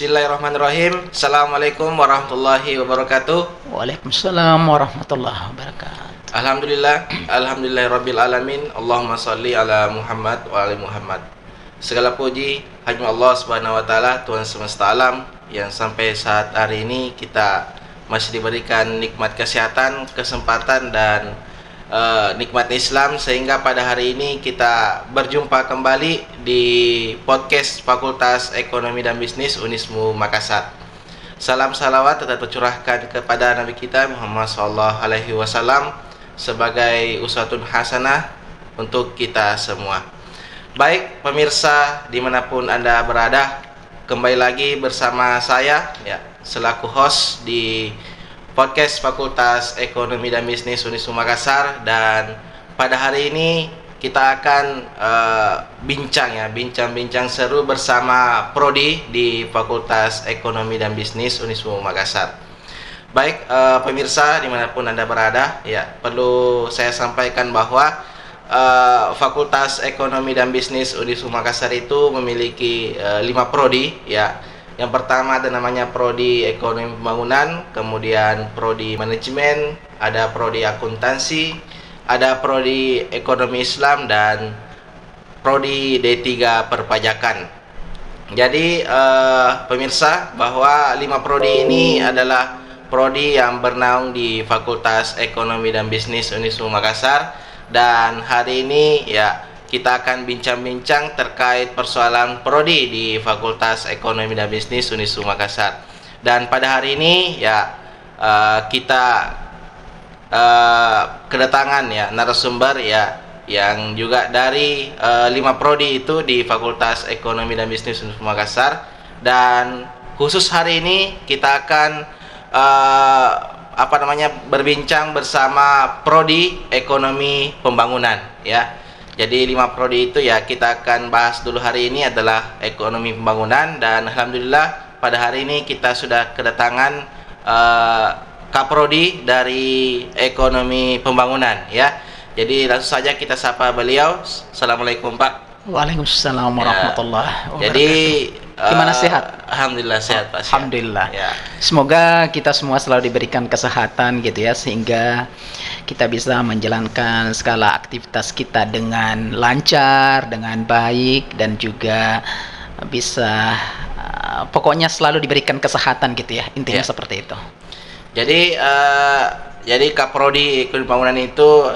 Bismillahirrahmanirrahim. Assalamualaikum warahmatullahi wabarakatuh. Waalaikumsalam warahmatullahi wabarakatuh. Alhamdulillahirabbil alamin. Allahumma shalli ala Muhammad wa ali Muhammad. Segala puji hanya Allah Subhanahu wa taala, Tuhan semesta alam, yang sampai saat hari ini kita masih diberikan nikmat kesehatan, kesempatan dan nikmat Islam, sehingga pada hari ini kita berjumpa kembali di podcast Fakultas Ekonomi dan Bisnis Unismu Makassar. Salam salawat tetap tercurahkan kepada Nabi kita Muhammad SAW sebagai uswatun hasanah untuk kita semua. Baik pemirsa dimanapun Anda berada, kembali lagi bersama saya selaku host di podcast Fakultas Ekonomi dan Bisnis Unismu Makassar, dan pada hari ini kita akan bincang seru bersama prodi di Fakultas Ekonomi dan Bisnis Unismu Makassar. Baik pemirsa dimanapun Anda berada, perlu saya sampaikan bahwa Fakultas Ekonomi dan Bisnis Unismu Makassar itu memiliki 5 prodi. Yang pertama ada namanya Prodi Ekonomi Pembangunan, kemudian Prodi Manajemen, ada Prodi Akuntansi, ada Prodi Ekonomi Islam, dan Prodi D3 Perpajakan. Jadi pemirsa, bahwa 5 prodi ini adalah prodi yang bernaung di Fakultas Ekonomi dan Bisnis Unismu Makassar, dan hari ini kita akan bincang-bincang terkait persoalan prodi di Fakultas Ekonomi dan Bisnis Unismu Makassar. Dan pada hari ini kita kedatangan narasumber yang juga dari 5 prodi itu di Fakultas Ekonomi dan Bisnis Unismu Makassar. Dan khusus hari ini kita akan berbincang bersama Prodi Ekonomi Pembangunan. Jadi 5 prodi itu kita akan bahas dulu hari ini adalah Ekonomi Pembangunan, dan alhamdulillah pada hari ini kita sudah kedatangan Kaprodi dari Ekonomi Pembangunan. Jadi langsung saja kita sapa beliau. Assalamualaikum Pak. Waalaikumsalam warahmatullahi wabarakatuh. Jadi gimana, sehat? Alhamdulillah sehat Pak. Alhamdulillah. Semoga kita semua selalu diberikan kesehatan gitu sehingga kita bisa menjalankan segala aktivitas kita dengan lancar, dengan baik, dan juga bisa pokoknya selalu diberikan kesehatan gitu intinya seperti itu. Jadi Kaprodi Ekonomi Pembangunan itu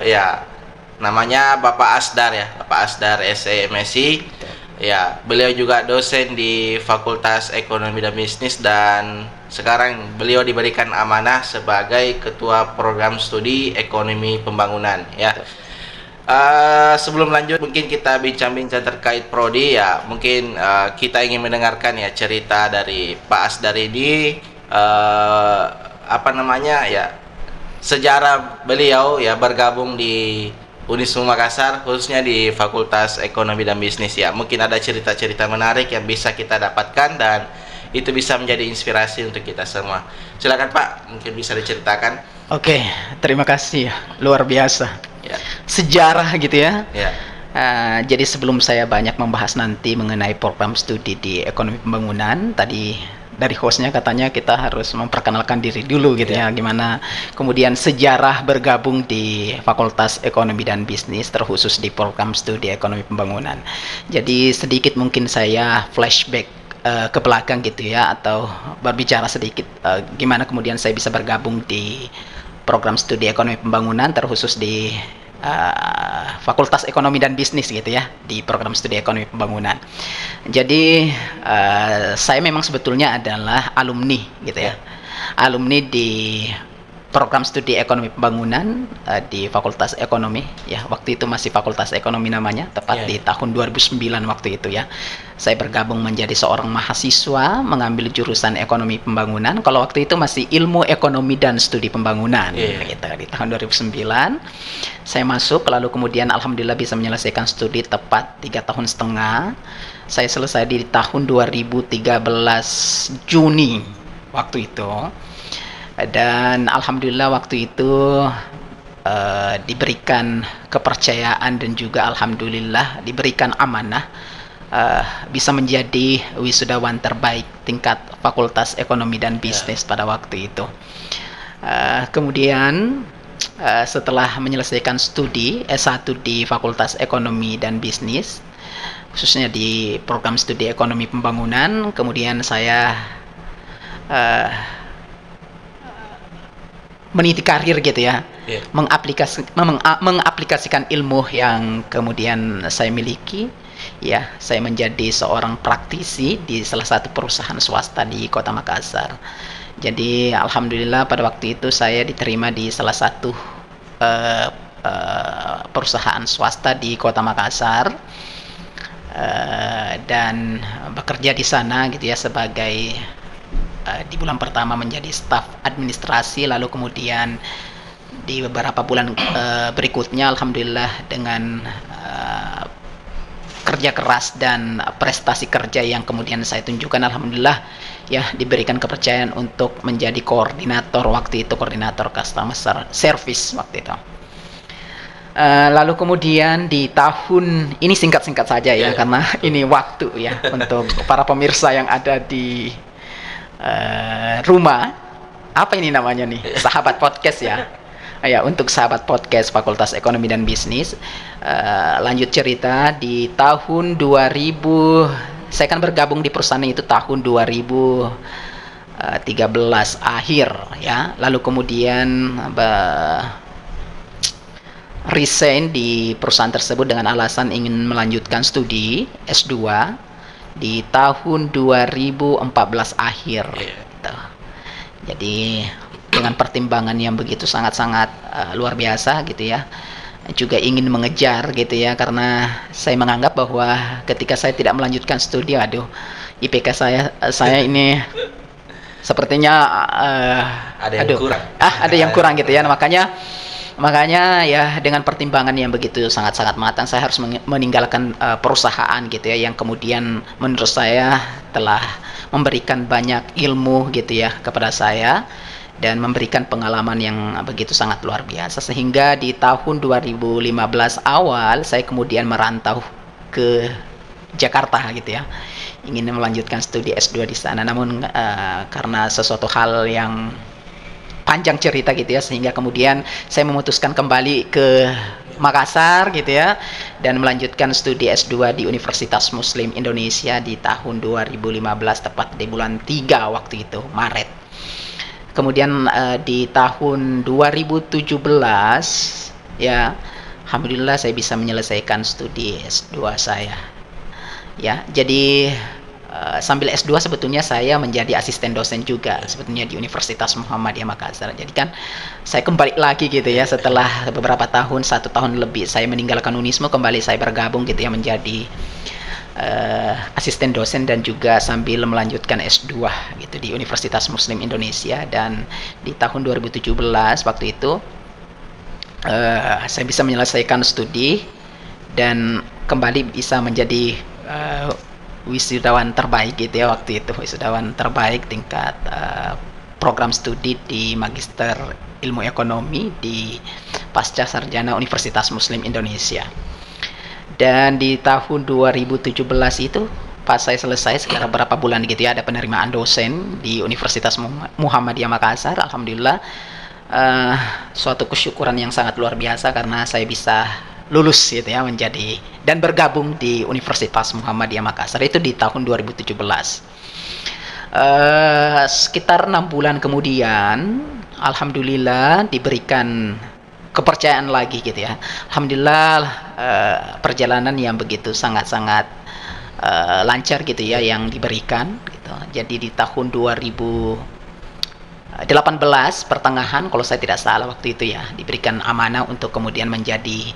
namanya Bapak Asdar Bapak Asdar SEMSI. Beliau juga dosen di Fakultas Ekonomi dan Bisnis, dan sekarang beliau diberikan amanah sebagai Ketua Program Studi Ekonomi Pembangunan. Sebelum lanjut mungkin kita bincang-bincang terkait prodi, mungkin kita ingin mendengarkan cerita dari Pak Asdar ini, sejarah beliau bergabung di Unismu Makassar, khususnya di Fakultas Ekonomi dan Bisnis. Mungkin ada cerita-cerita menarik yang bisa kita dapatkan dan itu bisa menjadi inspirasi untuk kita semua. Silakan Pak, mungkin bisa diceritakan. Oke, terima kasih, luar biasa. Sejarah gitu jadi sebelum saya banyak membahas nanti mengenai program studi di Ekonomi Pembangunan, tadi dari hostnya katanya kita harus memperkenalkan diri dulu gitu gimana kemudian sejarah bergabung di Fakultas Ekonomi dan Bisnis, terkhusus di program studi Ekonomi Pembangunan. Jadi sedikit mungkin saya flashback ke belakang gitu atau berbicara sedikit gimana kemudian saya bisa bergabung di program studi Ekonomi Pembangunan, terkhusus di Fakultas Ekonomi dan Bisnis gitu di program studi Ekonomi Pembangunan. Jadi saya memang sebetulnya adalah alumni gitu alumni di program studi Ekonomi Pembangunan di Fakultas Ekonomi waktu itu masih Fakultas Ekonomi namanya, tepat di tahun 2009 waktu itu saya bergabung menjadi seorang mahasiswa mengambil jurusan Ekonomi Pembangunan. Kalau waktu itu masih Ilmu Ekonomi dan Studi Pembangunan gitu. Di tahun 2009 saya masuk, lalu kemudian alhamdulillah bisa menyelesaikan studi tepat 3,5 tahun. Saya selesai di tahun 2013 Juni waktu itu. Dan alhamdulillah waktu itu diberikan kepercayaan dan juga alhamdulillah diberikan amanah bisa menjadi wisudawan terbaik tingkat Fakultas Ekonomi dan Bisnis pada waktu itu. Kemudian setelah menyelesaikan studi S1 di Fakultas Ekonomi dan Bisnis, khususnya di program studi Ekonomi Pembangunan, kemudian saya meniti karir gitu ya, mengaplikasikan ilmu yang kemudian saya miliki. Ya, saya menjadi seorang praktisi di salah satu perusahaan swasta di Kota Makassar. Jadi alhamdulillah pada waktu itu saya diterima di salah satu perusahaan swasta di Kota Makassar, dan bekerja di sana gitu ya sebagai di bulan pertama menjadi staf administrasi, lalu kemudian di beberapa bulan berikutnya alhamdulillah dengan kerja keras dan prestasi kerja yang kemudian saya tunjukkan, alhamdulillah ya diberikan kepercayaan untuk menjadi koordinator waktu itu, koordinator customer service waktu itu. Lalu kemudian di tahun ini singkat-singkat saja ya, karena ini waktu ya untuk para pemirsa yang ada di rumah. Apa ini namanya nih? Sahabat podcast ya. Ya, untuk sahabat podcast Fakultas Ekonomi dan Bisnis, lanjut cerita di tahun 2000, saya kan bergabung di perusahaan itu tahun 2013 akhir ya, lalu kemudian resign di perusahaan tersebut dengan alasan ingin melanjutkan studi S2 di tahun 2014 akhir gitu. Jadi dengan pertimbangan yang begitu sangat-sangat luar biasa gitu ya, juga ingin mengejar gitu ya, karena saya menganggap bahwa ketika saya tidak melanjutkan studi, aduh IPK saya ini sepertinya ada yang kurang. Ada yang kurang gitu ya. Makanya ya dengan pertimbangan yang begitu sangat-sangat matang, saya harus meninggalkan perusahaan gitu ya, yang kemudian menurut saya telah memberikan banyak ilmu gitu ya kepada saya dan memberikan pengalaman yang begitu sangat luar biasa, sehingga di tahun 2015 awal saya kemudian merantau ke Jakarta gitu ya, ingin melanjutkan studi S2 di sana. Namun karena sesuatu hal yang panjang cerita gitu ya, sehingga kemudian saya memutuskan kembali ke Makassar gitu ya, dan melanjutkan studi S2 di Universitas Muslim Indonesia di tahun 2015, tepat di bulan 3 waktu itu, Maret. Kemudian di tahun 2017 ya, alhamdulillah saya bisa menyelesaikan studi S2 saya. Ya, jadi sambil S2 sebetulnya saya menjadi asisten dosen juga sebetulnya di Universitas Muhammadiyah Makassar. Jadi kan saya kembali lagi gitu ya, setelah beberapa tahun, 1 tahun lebih saya meninggalkan Unismu, kembali saya bergabung gitu ya menjadi asisten dosen dan juga sambil melanjutkan S2 gitu di Universitas Muslim Indonesia. Dan di tahun 2017 waktu itu saya bisa menyelesaikan studi dan kembali bisa menjadi wisudawan terbaik gitu ya waktu itu, wisudawan terbaik tingkat program studi di Magister Ilmu Ekonomi di Pasca Sarjana Universitas Muslim Indonesia. Dan di tahun 2017 itu pas saya selesai sekitar beberapa bulan gitu ya, ada penerimaan dosen di Universitas Muhammadiyah Makassar. Alhamdulillah suatu kesyukuran yang sangat luar biasa karena saya bisa lulus gitu ya menjadi dan bergabung di Universitas Muhammadiyah Makassar itu di tahun 2017. Sekitar 6 bulan kemudian alhamdulillah diberikan kepercayaan lagi gitu ya. Alhamdulillah perjalanan yang begitu sangat-sangat lancar gitu ya yang diberikan gitu. Jadi di tahun 2018 pertengahan kalau saya tidak salah waktu itu ya, diberikan amanah untuk kemudian menjadi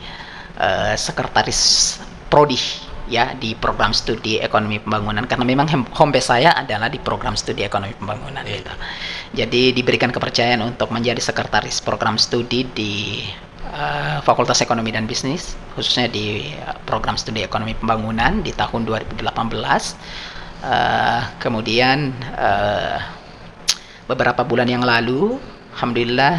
sekretaris prodi ya di program studi Ekonomi Pembangunan, karena memang home base saya adalah di program studi Ekonomi Pembangunan gitu. Jadi diberikan kepercayaan untuk menjadi sekretaris program studi di Fakultas Ekonomi dan Bisnis, khususnya di program studi Ekonomi Pembangunan di tahun 2018. Kemudian beberapa bulan yang lalu alhamdulillah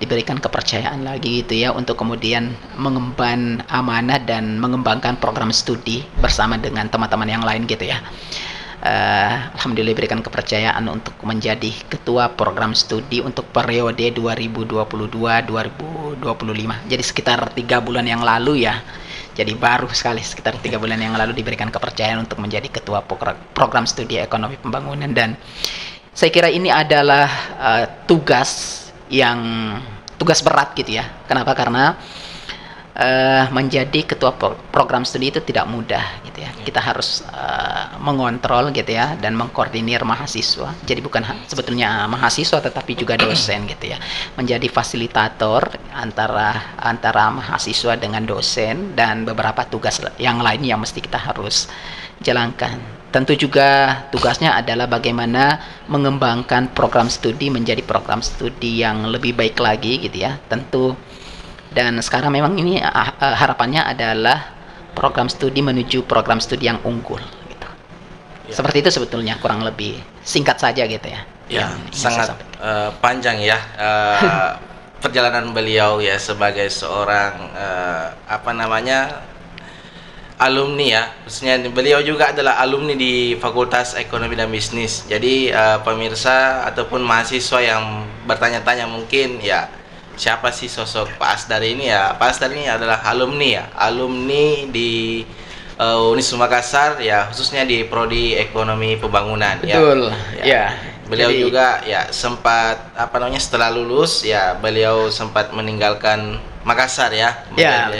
diberikan kepercayaan lagi gitu ya untuk kemudian mengemban amanah dan mengembangkan program studi bersama dengan teman-teman yang lain gitu ya. Alhamdulillah diberikan kepercayaan untuk menjadi ketua program studi untuk periode 2022-2025. Jadi sekitar 3 bulan yang lalu ya. Jadi baru sekali sekitar 3 bulan yang lalu diberikan kepercayaan untuk menjadi ketua program studi ekonomi pembangunan, dan saya kira ini adalah tugas berat gitu ya. Kenapa? Karena menjadi ketua program studi itu tidak mudah gitu ya. Kita harus mengontrol gitu ya dan mengkoordinir mahasiswa. Jadi bukan sebetulnya mahasiswa tetapi juga dosen gitu ya. Menjadi fasilitator antara mahasiswa dengan dosen dan beberapa tugas yang lain yang mesti kita harus jalankan. Tentu juga tugasnya adalah bagaimana mengembangkan program studi menjadi program studi yang lebih baik lagi gitu ya. Tentu, dan sekarang memang ini harapannya adalah program studi menuju program studi yang unggul gitu. Ya. Seperti itu sebetulnya, kurang lebih singkat saja gitu ya. Ya, sangat panjang ya perjalanan beliau ya sebagai seorang alumni ya. Khususnya beliau juga adalah alumni di Fakultas Ekonomi dan Bisnis. Jadi pemirsa ataupun mahasiswa yang bertanya-tanya mungkin ya, siapa sih sosok Pak Asdar ini ya? Pak Asdar ini adalah alumni di Uniswa Makassar ya, khususnya di Prodi Ekonomi Pembangunan. Betul. Ya. Beliau juga ya sempat setelah lulus ya beliau sempat meninggalkan Makassar ya.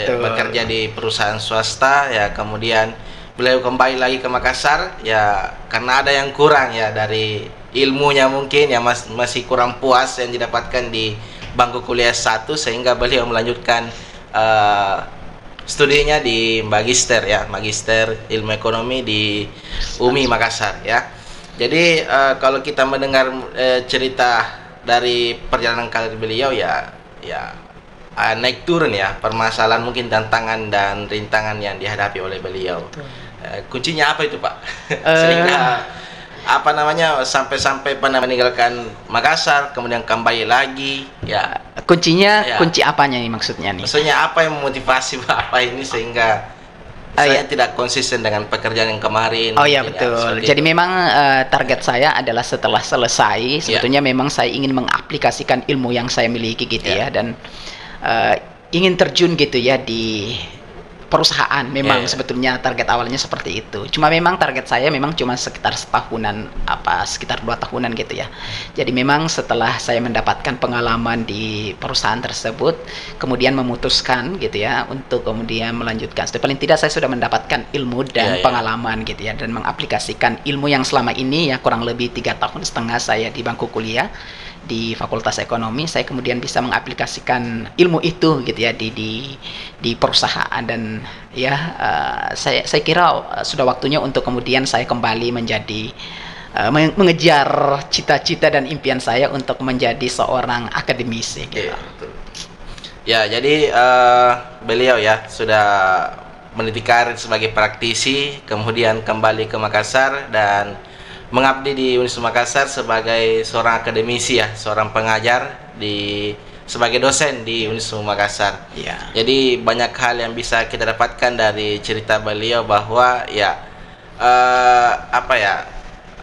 Bekerja di perusahaan swasta ya, kemudian beliau kembali lagi ke Makassar ya karena ada yang kurang ya dari ilmunya, mungkin ya masih kurang puas yang didapatkan di bangku kuliah 1, sehingga beliau melanjutkan studinya di Magister Ilmu Ekonomi di UMI Makassar ya. Jadi kalau kita mendengar cerita dari perjalanan karir beliau ya naik turun ya, permasalahan mungkin tantangan dan rintangan yang dihadapi oleh beliau. Kuncinya apa itu Pak? Sehingga sampai pernah meninggalkan Makassar kemudian kembali lagi ya. Kuncinya ya. Kunci apanya nih maksudnya nih? Maksudnya apa yang memotivasi Bapak ini sehingga saya tidak konsisten dengan pekerjaan yang kemarin? Oh ya betul. Jadi memang target saya adalah setelah selesai sebetulnya memang saya ingin mengaplikasikan ilmu yang saya miliki gitu ya, dan ingin terjun gitu ya di perusahaan. Memang sebetulnya target awalnya seperti itu. Cuma memang target saya memang cuma sekitar setahunan, sekitar 2 tahunan gitu ya. Jadi memang setelah saya mendapatkan pengalaman di perusahaan tersebut, kemudian memutuskan gitu ya untuk kemudian melanjutkan. Paling tidak saya sudah mendapatkan ilmu dan pengalaman gitu ya, dan mengaplikasikan ilmu yang selama ini ya kurang lebih 3,5 tahun saya di bangku kuliah di Fakultas Ekonomi. Saya kemudian bisa mengaplikasikan ilmu itu gitu ya di perusahaan, dan ya saya kira sudah waktunya untuk kemudian saya kembali menjadi mengejar cita-cita dan impian saya untuk menjadi seorang akademisi gitu. Ya, jadi beliau ya sudah meniti karir sebagai praktisi, kemudian kembali ke Makassar dan mengabdi di Uniswa Makassar sebagai seorang akademisi ya, seorang pengajar sebagai dosen di Uniswa Makassar. Ya. Jadi banyak hal yang bisa kita dapatkan dari cerita beliau bahwa ya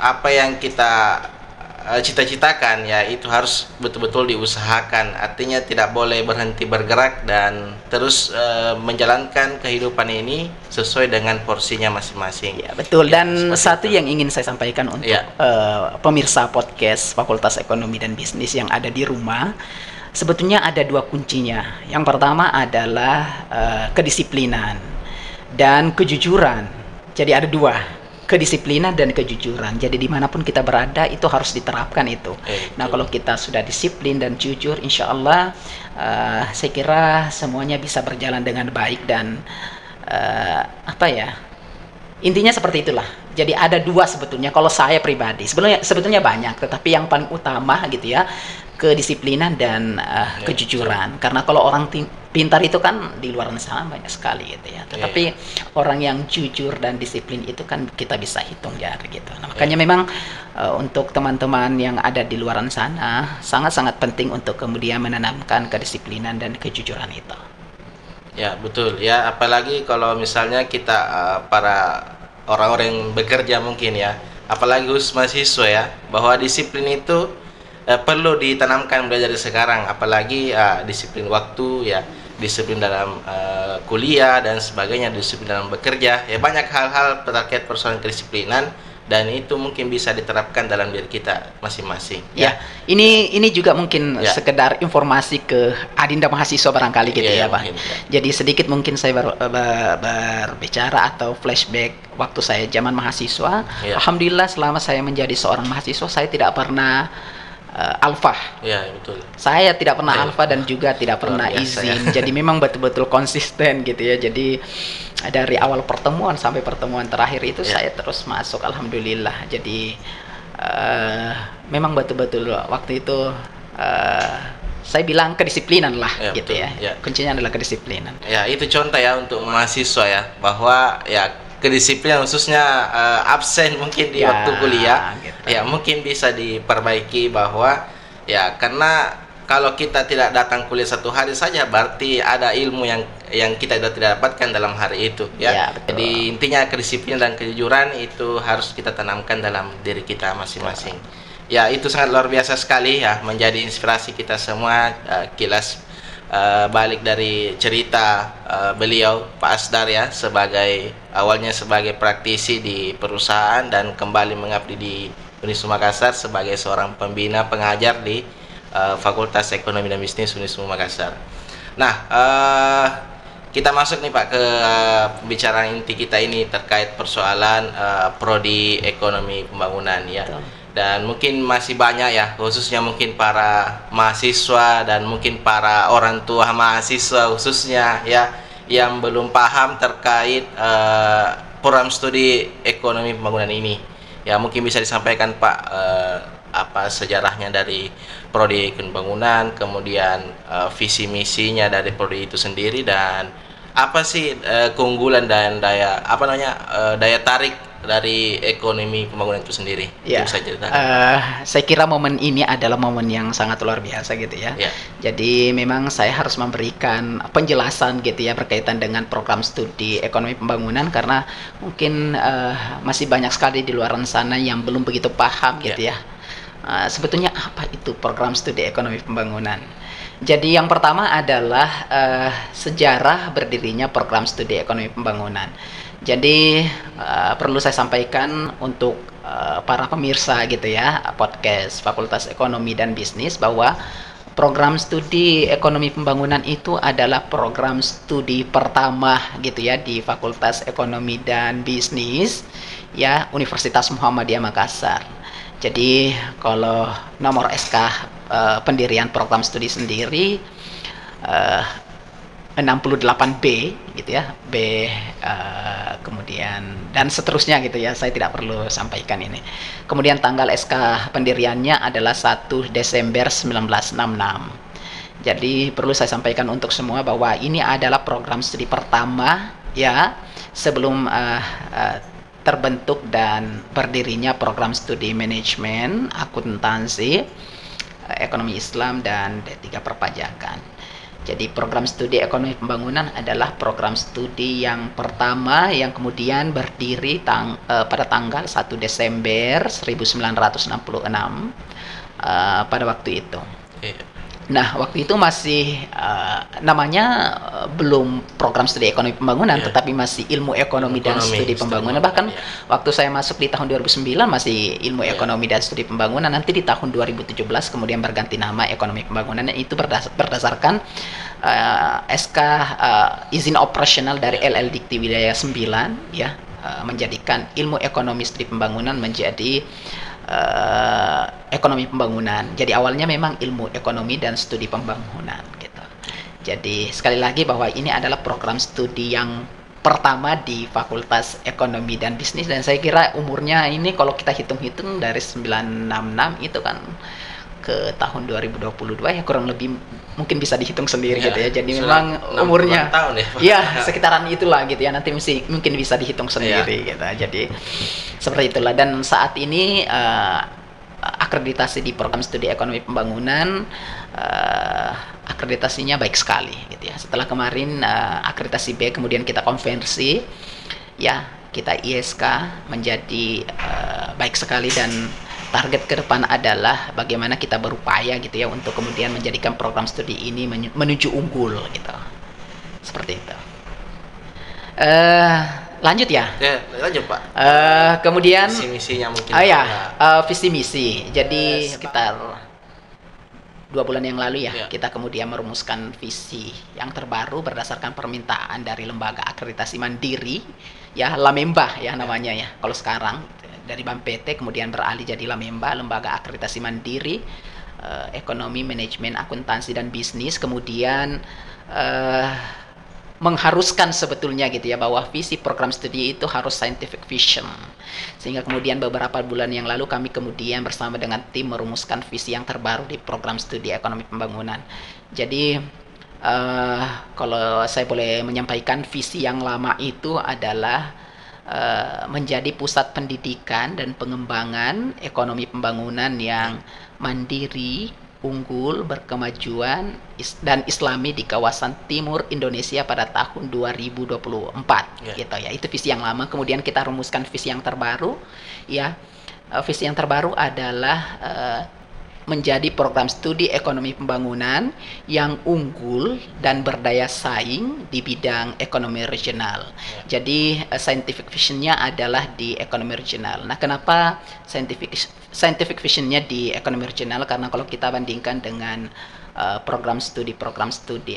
apa yang kita cita-citakan ya itu harus betul-betul diusahakan. Artinya tidak boleh berhenti bergerak dan terus menjalankan kehidupan ini sesuai dengan porsinya masing-masing. Ya, betul. Ya, dan satu yang ingin saya sampaikan untuk pemirsa podcast Fakultas Ekonomi dan Bisnis yang ada di rumah, sebetulnya ada 2 kuncinya. Yang pertama adalah kedisiplinan dan kejujuran. Jadi ada 2. Kedisiplinan dan kejujuran. Jadi dimanapun kita berada itu harus diterapkan itu. Nah kalau kita sudah disiplin dan jujur, insya Allah saya kira semuanya bisa berjalan dengan baik dan intinya seperti itulah. Jadi ada 2 sebetulnya kalau saya pribadi. Sebetulnya banyak, tetapi yang paling utama gitu ya kedisiplinan dan kejujuran. Karena kalau pintar itu kan di luar sana banyak sekali gitu ya. Tetapi orang yang jujur dan disiplin itu kan kita bisa hitung jari gitu. Nah, makanya memang untuk teman-teman yang ada di luar sana sangat-sangat penting untuk kemudian menanamkan kedisiplinan dan kejujuran itu. Ya, betul. Ya, apalagi kalau misalnya kita para orang-orang yang bekerja mungkin ya, apalagi khusus mahasiswa ya, bahwa disiplin itu perlu ditanamkan mulai dari sekarang, apalagi disiplin waktu ya, disiplin dalam kuliah dan sebagainya, disiplin dalam bekerja ya, banyak hal-hal terkait persoalan kedisiplinan dan itu mungkin bisa diterapkan dalam diri kita masing-masing ya. Ini juga mungkin sekedar informasi ke adinda mahasiswa barangkali gitu ya, Pak. Jadi sedikit mungkin saya berbicara atau flashback waktu saya zaman mahasiswa. Alhamdulillah selama saya menjadi seorang mahasiswa saya tidak pernah alfa. Ya, betul. Saya tidak pernah alfa dan juga tidak pernah izin. Jadi memang betul-betul konsisten gitu ya. Jadi dari awal pertemuan sampai pertemuan terakhir itu saya terus masuk, alhamdulillah. Jadi memang betul-betul waktu itu saya bilang kedisiplinan lah gitu ya. Kuncinya adalah kedisiplinan. Ya, itu contoh ya untuk mahasiswa ya, bahwa ya kedisiplinan khususnya absen mungkin di waktu kuliah gitu. Ya mungkin bisa diperbaiki, bahwa ya karena kalau kita tidak datang kuliah satu hari saja berarti ada ilmu yang kita tidak dapatkan dalam hari itu ya. Jadi intinya kedisiplinan dan kejujuran itu harus kita tanamkan dalam diri kita masing-masing. Ya, itu sangat luar biasa sekali ya, menjadi inspirasi kita semua. Kilas balik dari cerita beliau Pak Asdar ya, awalnya sebagai praktisi di perusahaan dan kembali mengabdi di Uniswa Makassar sebagai seorang pembina pengajar di Fakultas Ekonomi dan Bisnis Uniswa Makassar. Nah, kita masuk nih Pak ke pembicaraan inti kita ini terkait persoalan prodi ekonomi pembangunan ya. Dan mungkin masih banyak ya, khususnya mungkin para mahasiswa dan mungkin para orang tua mahasiswa khususnya ya, yang belum paham terkait program studi ekonomi pembangunan ini. Ya, mungkin bisa disampaikan Pak apa sejarahnya dari prodi ekonomi pembangunan, kemudian visi misinya dari prodi itu sendiri, dan apa sih keunggulan dan daya tarik dari ekonomi pembangunan itu sendiri. Ya, saya kira momen ini adalah momen yang sangat luar biasa gitu ya. Jadi memang saya harus memberikan penjelasan gitu ya berkaitan dengan program studi ekonomi pembangunan, karena mungkin masih banyak sekali di luar sana yang belum begitu paham gitu ya. Sebetulnya apa itu program studi ekonomi pembangunan? Jadi yang pertama adalah sejarah berdirinya program studi ekonomi pembangunan. Jadi perlu saya sampaikan untuk para pemirsa gitu ya, podcast Fakultas Ekonomi dan Bisnis, bahwa program studi ekonomi pembangunan itu adalah program studi pertama gitu ya di Fakultas Ekonomi dan Bisnis ya, Universitas Muhammadiyah Makassar. Jadi kalau nomor SK pendirian program studi sendiri 68B gitu ya, B kemudian dan seterusnya gitu ya, saya tidak perlu sampaikan ini. Kemudian tanggal SK pendiriannya adalah 1 Desember 1966. Jadi perlu saya sampaikan untuk semua bahwa ini adalah program studi pertama ya sebelum terbentuk dan berdirinya program studi manajemen, akuntansi, ekonomi Islam, dan D3 perpajakan. Jadi program studi ekonomi pembangunan adalah program studi yang pertama yang kemudian berdiri pada tanggal 1 Desember 1966 pada waktu itu. Nah, waktu itu masih namanya belum program studi ekonomi pembangunan, tetapi masih ilmu ekonomi dan studi pembangunan. Bahkan waktu saya masuk di tahun 2009 masih ilmu ekonomi dan studi pembangunan. Nanti di tahun 2017 kemudian berganti nama ekonomi pembangunan, itu berdasarkan SK izin operasional dari LL Dikti Wilayah 9 ya, menjadikan ilmu ekonomi studi pembangunan menjadi ekonomi pembangunan. Jadi awalnya memang ilmu ekonomi dan studi pembangunan gitu. Jadi sekali lagi bahwa ini adalah program studi yang pertama di Fakultas Ekonomi dan Bisnis, dan saya kira umurnya ini kalau kita hitung-hitung dari 966 itu kan ke tahun 2022 ya kurang lebih mungkin bisa dihitung sendiri gitu ya. Jadi memang umurnya tahun ya. Ya, sekitaran itulah gitu ya. Nanti mungkin bisa dihitung sendiri gitu. Jadi seperti itulah, dan saat ini akreditasi di program studi ekonomi pembangunan akreditasinya baik sekali gitu ya. Setelah kemarin akreditasi B, kemudian kita konversi ya, kita ISK menjadi baik sekali, dan target ke depan adalah bagaimana kita berupaya gitu ya untuk kemudian menjadikan program studi ini menuju unggul gitu. Seperti itu. Lanjut ya? Ya, lanjut Pak. Kemudian visi misinya mungkin. Visi misi. Jadi sekitar 2 bulan yang lalu ya, kita kemudian merumuskan visi yang terbaru berdasarkan permintaan dari lembaga akreditasi mandiri ya, Lamemba ya namanya ya. Kalau sekarang dari BAM PT kemudian beralih jadi Lamemba, lembaga akreditasi mandiri ekonomi, manajemen, akuntansi dan bisnis. Kemudian mengharuskan sebetulnya gitu ya bahwa visi program studi itu harus scientific vision, sehingga kemudian beberapa bulan yang lalu kami kemudian bersama dengan tim merumuskan visi yang terbaru di program studi ekonomi pembangunan. Jadi kalau saya boleh menyampaikan, visi yang lama itu adalah menjadi pusat pendidikan dan pengembangan ekonomi pembangunan yang mandiri, unggul, berkemajuan dan islami di kawasan timur Indonesia pada tahun 2024 gitu ya. Itu visi yang lama. Kemudian kita rumuskan visi yang terbaru ya. Visi yang terbaru adalah menjadi program studi ekonomi pembangunan yang unggul dan berdaya saing di bidang ekonomi regional. Jadi scientific visionnya adalah di ekonomi regional. Nah, kenapa scientific visionnya di ekonomi regional? Karena kalau kita bandingkan dengan program studi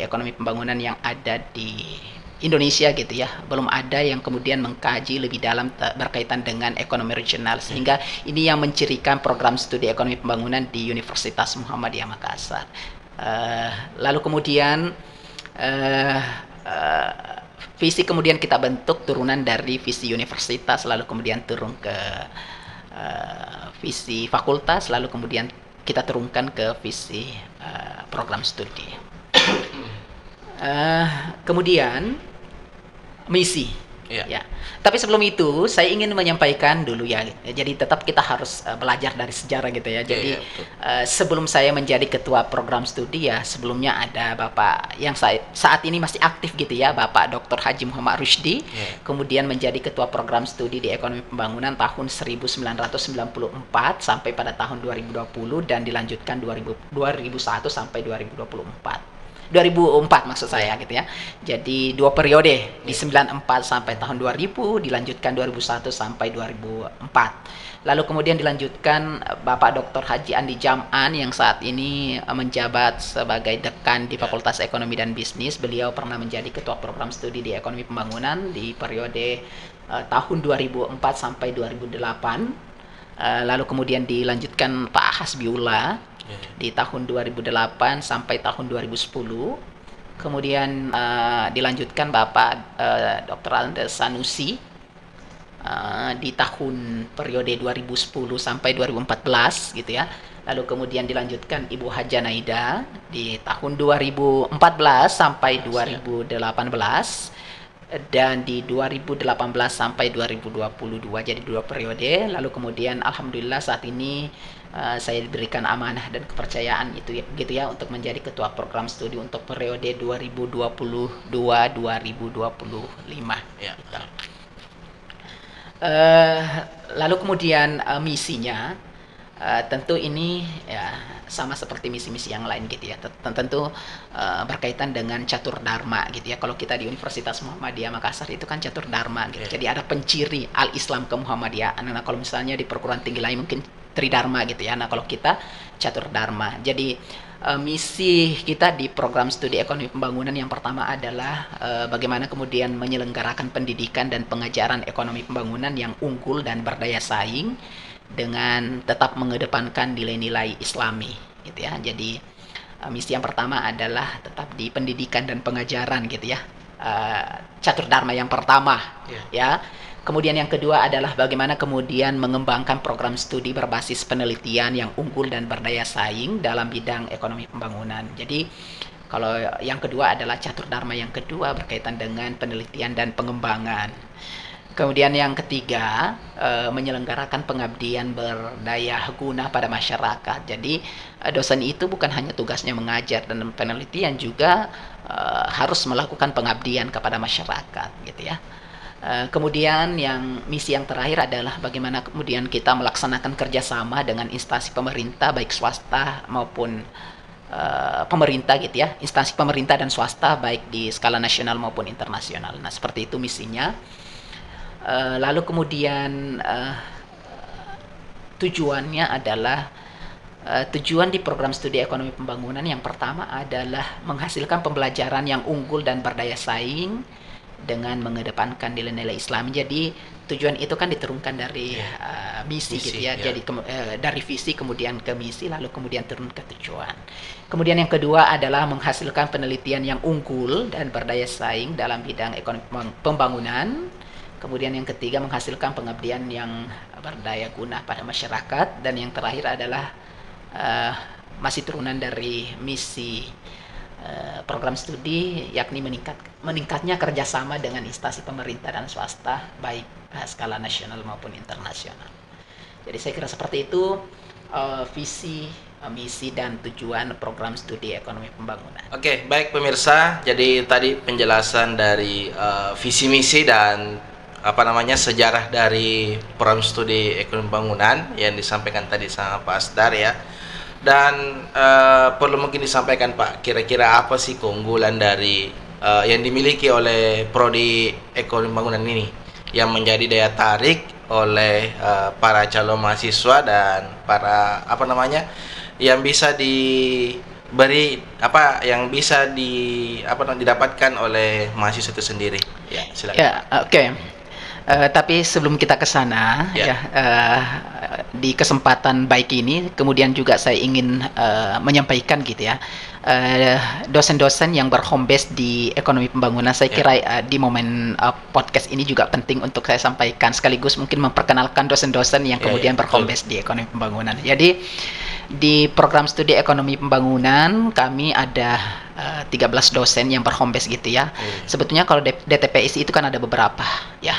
ekonomi pembangunan yang ada di Indonesia gitu ya, belum ada yang kemudian mengkaji lebih dalam berkaitan dengan ekonomi regional, sehingga ini yang mencirikan program studi ekonomi pembangunan di Universitas Muhammadiyah Makassar. Lalu kemudian visi kemudian kita bentuk turunan dari visi universitas, lalu kemudian turun ke visi fakultas, lalu kemudian kita turunkan ke visi program studi. Kemudian misi ya. Tapi sebelum itu saya ingin menyampaikan dulu ya. Jadi tetap kita harus belajar dari sejarah gitu ya. Jadi sebelum saya menjadi ketua program studi ya, sebelumnya ada Bapak yang saat ini masih aktif gitu ya, Bapak Dr. Haji Muhammad Rusdi. Kemudian menjadi ketua program studi di ekonomi pembangunan tahun 1994 sampai pada tahun 2020, dan dilanjutkan 2001 sampai 2024. 2004 maksud saya gitu ya. Jadi 2 periode, di 94 sampai tahun 2000, dilanjutkan 2001 sampai 2004. Lalu kemudian dilanjutkan Bapak Dr. Haji Andi Jam'an yang saat ini menjabat sebagai dekan di Fakultas Ekonomi dan Bisnis. Beliau pernah menjadi ketua program studi di ekonomi pembangunan di periode tahun 2004 sampai 2008. Lalu kemudian dilanjutkan Pak Hasbiullah di tahun 2008 sampai tahun 2010. Kemudian dilanjutkan Bapak Dr. Andes Sanusi di tahun periode 2010 sampai 2014 gitu ya. Lalu kemudian dilanjutkan Ibu Haja Naida di tahun 2014 sampai 2018, dan di 2018 sampai 2022, jadi 2 periode. Lalu kemudian alhamdulillah saat ini saya diberikan amanah dan kepercayaan itu ya, gitu ya, untuk menjadi ketua program studi untuk periode 2022-2025 ya. Gitu. Lalu kemudian misinya tentu ini ya sama seperti misi-misi yang lain gitu ya. Tentu berkaitan dengan catur dharma gitu ya. Kalau kita di Universitas Muhammadiyah Makassar itu kan catur dharma gitu. Jadi ada penciri al-Islam ke Muhammadiyah. Nah, kalau misalnya di perguruan tinggi lain mungkin tridharma gitu ya. Nah, kalau kita catur dharma. Jadi misi kita di program studi ekonomi pembangunan yang pertama adalah bagaimana kemudian menyelenggarakan pendidikan dan pengajaran ekonomi pembangunan yang unggul dan berdaya saing dengan tetap mengedepankan nilai-nilai Islami gitu ya. Jadi misi yang pertama adalah tetap di pendidikan dan pengajaran gitu ya. Catur dharma yang pertama ya. Kemudian yang kedua adalah bagaimana kemudian mengembangkan program studi berbasis penelitian yang unggul dan berdaya saing dalam bidang ekonomi pembangunan. Jadi kalau yang kedua adalah catur dharma yang kedua berkaitan dengan penelitian dan pengembangan. Kemudian yang ketiga, menyelenggarakan pengabdian berdaya guna pada masyarakat. Jadi dosen itu bukan hanya tugasnya mengajar, dan penelitian juga harus melakukan pengabdian kepada masyarakat, gitu ya. Kemudian misi yang terakhir adalah bagaimana kemudian kita melaksanakan kerjasama dengan instansi pemerintah baik swasta maupun pemerintah, gitu ya, instansi pemerintah dan swasta baik di skala nasional maupun internasional. Nah, seperti itu misinya. Lalu kemudian tujuannya adalah tujuan di program studi ekonomi pembangunan yang pertama adalah menghasilkan pembelajaran yang unggul dan berdaya saing dengan mengedepankan nilai-nilai Islam. Jadi tujuan itu kan diturunkan dari misi, gitu ya. Jadi dari visi kemudian ke misi, lalu kemudian turun ke tujuan. Kemudian yang kedua adalah menghasilkan penelitian yang unggul dan berdaya saing dalam bidang ekonomi pembangunan. Kemudian yang ketiga menghasilkan pengabdian yang berdaya guna pada masyarakat. Dan yang terakhir adalah masih turunan dari misi program studi, yakni meningkatnya kerjasama dengan instansi pemerintah dan swasta baik skala nasional maupun internasional. Jadi saya kira seperti itu visi, misi dan tujuan program studi ekonomi pembangunan. Oke, baik pemirsa. Jadi tadi penjelasan dari visi misi dan sejarah dari program studi ekonomi pembangunan yang disampaikan tadi sama Pak Asdar, ya. Dan perlu mungkin disampaikan Pak, kira-kira apa sih keunggulan dari yang dimiliki oleh prodi ekonomi pembangunan ini yang menjadi daya tarik oleh para calon mahasiswa dan para yang bisa didapatkan oleh mahasiswa itu sendiri. Ya, silakan. Ya, oke. Tapi sebelum kita ke sana, di kesempatan baik ini, kemudian juga saya ingin menyampaikan, gitu ya, dosen-dosen yang berhome base di ekonomi pembangunan. Saya kira di momen podcast ini juga penting untuk saya sampaikan, sekaligus mungkin memperkenalkan dosen-dosen yang kemudian berhome base di ekonomi pembangunan. Jadi di program studi ekonomi pembangunan kami ada 13 dosen yang berhome base, gitu ya. Sebetulnya kalau DTPIS itu kan ada beberapa, ya.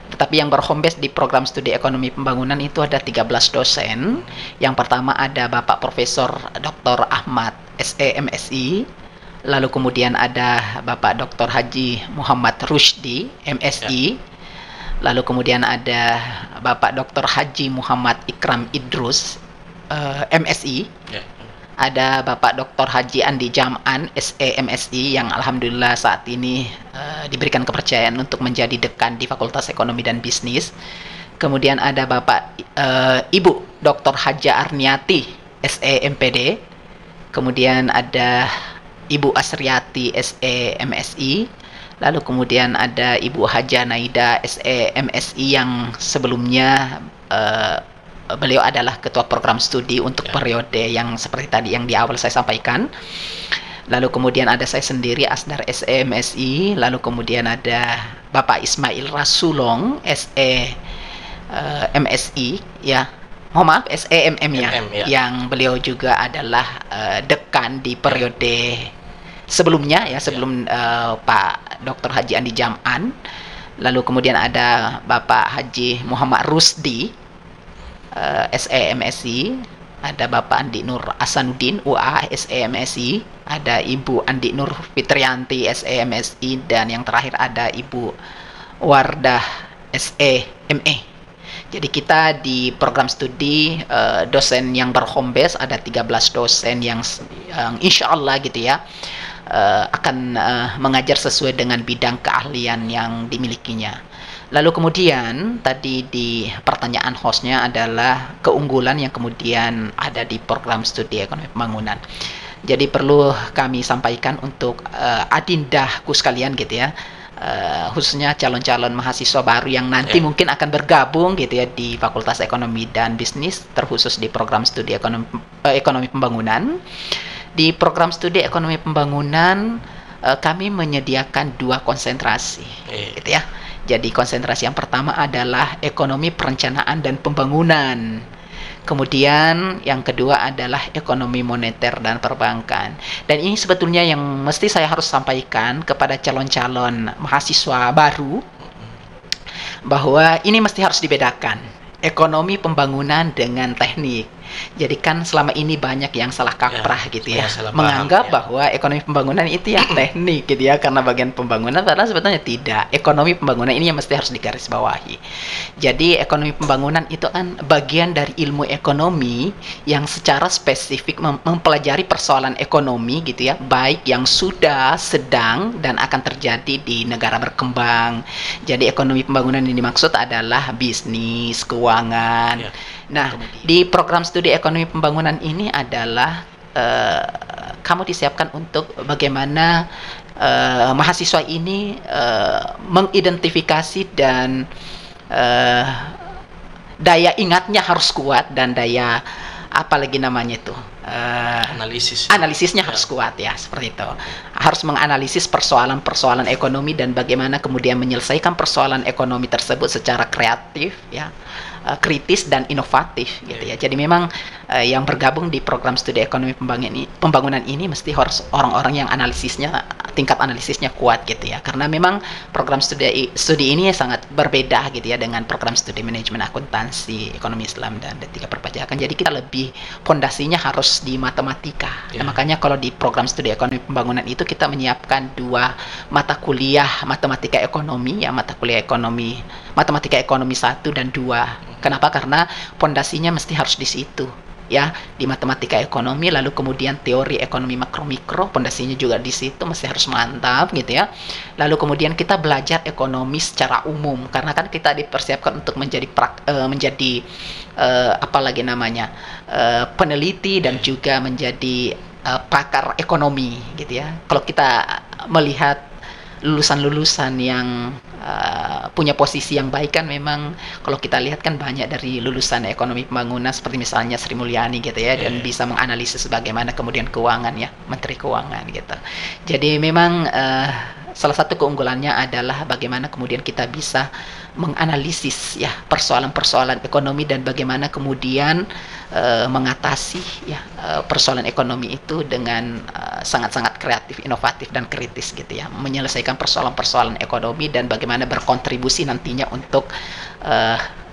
Tetapi yang berhome base di program studi ekonomi pembangunan itu ada 13 dosen. Yang pertama ada Bapak Profesor Dr. Ahmad SE MSI. Lalu kemudian ada Bapak Dr. Haji Muhammad Rushdi MSI. Lalu kemudian ada Bapak Dr. Haji Muhammad Ikram Idrus MSI. Ada Bapak Dr. Haji Andi Jam'an SE MSI yang alhamdulillah saat ini diberikan kepercayaan untuk menjadi dekan di Fakultas Ekonomi dan Bisnis. Kemudian ada Bapak Ibu Dr. Haja Arniati SE MPD. Kemudian ada Ibu Asriati SE MSI. Lalu kemudian ada Ibu Haja Naida SE MSI yang sebelumnya beliau adalah ketua program studi untuk periode yang seperti tadi yang di awal saya sampaikan. Lalu kemudian ada saya sendiri Asdar SE MSI. Lalu kemudian ada Bapak Ismail Rasulong SE MSI, ya. Mohon maaf, SEMM ya, yang beliau juga adalah dekan di periode sebelumnya, ya, sebelum Pak Dr. Haji Andi Jam'an. Lalu kemudian ada Bapak Haji Muhammad Rusdi SE MSI, ada Bapak Andi Nur Asanuddin UA SE MSI, ada Ibu Andi Nur Fitrianti SE MSI, dan yang terakhir ada Ibu Wardah SE ME. Jadi kita di program studi dosen yang berhome base ada 13 dosen yang insya Allah, gitu ya, akan mengajar sesuai dengan bidang keahlian yang dimilikinya. Lalu kemudian tadi di pertanyaan hostnya adalah keunggulan yang kemudian ada di program studi ekonomi pembangunan. Jadi perlu kami sampaikan untuk adindahku sekalian, gitu ya, khususnya calon-calon mahasiswa baru yang nanti mungkin akan bergabung, gitu ya, di Fakultas Ekonomi dan Bisnis, terkhusus di program studi ekonomi pembangunan. Di program studi ekonomi pembangunan kami menyediakan 2 konsentrasi, gitu ya. Jadi konsentrasi yang pertama adalah ekonomi perencanaan dan pembangunan. Kemudian yang kedua adalah ekonomi moneter dan perbankan. Dan ini sebetulnya yang mesti saya harus sampaikan kepada calon-calon mahasiswa baru, bahwa ini mesti harus dibedakan ekonomi pembangunan dengan teknik. Jadi kan selama ini banyak yang salah kaprah gitu ya, menganggap bahwa ekonomi pembangunan itu yang teknik gitu ya, karena bagian pembangunan, padahal sebetulnya tidak. Ekonomi pembangunan ini yang mesti harus digarisbawahi. Jadi ekonomi pembangunan itu kan bagian dari ilmu ekonomi yang secara spesifik mempelajari persoalan ekonomi gitu ya, baik yang sudah, sedang, dan akan terjadi di negara berkembang. Jadi ekonomi pembangunan yang dimaksud adalah bisnis, keuangan. Nah, di program studi ekonomi pembangunan ini adalah kamu disiapkan untuk bagaimana mahasiswa ini mengidentifikasi dan daya ingatnya harus kuat, dan daya apalagi namanya itu analisisnya harus kuat ya, seperti itu. Harus menganalisis persoalan-persoalan ekonomi dan bagaimana kemudian menyelesaikan persoalan ekonomi tersebut secara kreatif ya, kritis dan inovatif gitu ya. Jadi memang yang bergabung di program studi ekonomi pembangunan ini mesti harus orang-orang yang tingkat analisisnya kuat gitu ya. Karena memang program studi ini sangat berbeda gitu ya dengan program studi manajemen akuntansi, ekonomi Islam, dan D3 perpajakan. Jadi kita lebih pondasinya harus di matematika. Nah, makanya kalau di program studi ekonomi pembangunan itu kita menyiapkan 2 mata kuliah matematika ekonomi ya, matematika ekonomi 1 dan 2. Kenapa? Karena pondasinya mesti harus di situ ya, di matematika ekonomi, lalu kemudian teori ekonomi makro-mikro, pondasinya juga di situ mesti harus mantap gitu ya. Lalu kemudian kita belajar ekonomi secara umum, karena kan kita dipersiapkan untuk menjadi peneliti dan juga menjadi pakar ekonomi gitu ya. Kalau kita melihat lulusan-lulusan yang punya posisi yang baik kan, memang kalau kita lihat kan banyak dari lulusan ekonomi pembangunan seperti misalnya Sri Mulyani gitu ya, dan bisa menganalisis bagaimana kemudian keuangan ya, Menteri Keuangan gitu. Jadi memang salah satu keunggulannya adalah bagaimana kemudian kita bisa menganalisis ya persoalan-persoalan ekonomi, dan bagaimana kemudian mengatasi ya persoalan ekonomi itu dengan sangat-sangat kreatif, inovatif, dan kritis gitu ya, menyelesaikan persoalan-persoalan ekonomi dan bagaimana berkontribusi nantinya untuk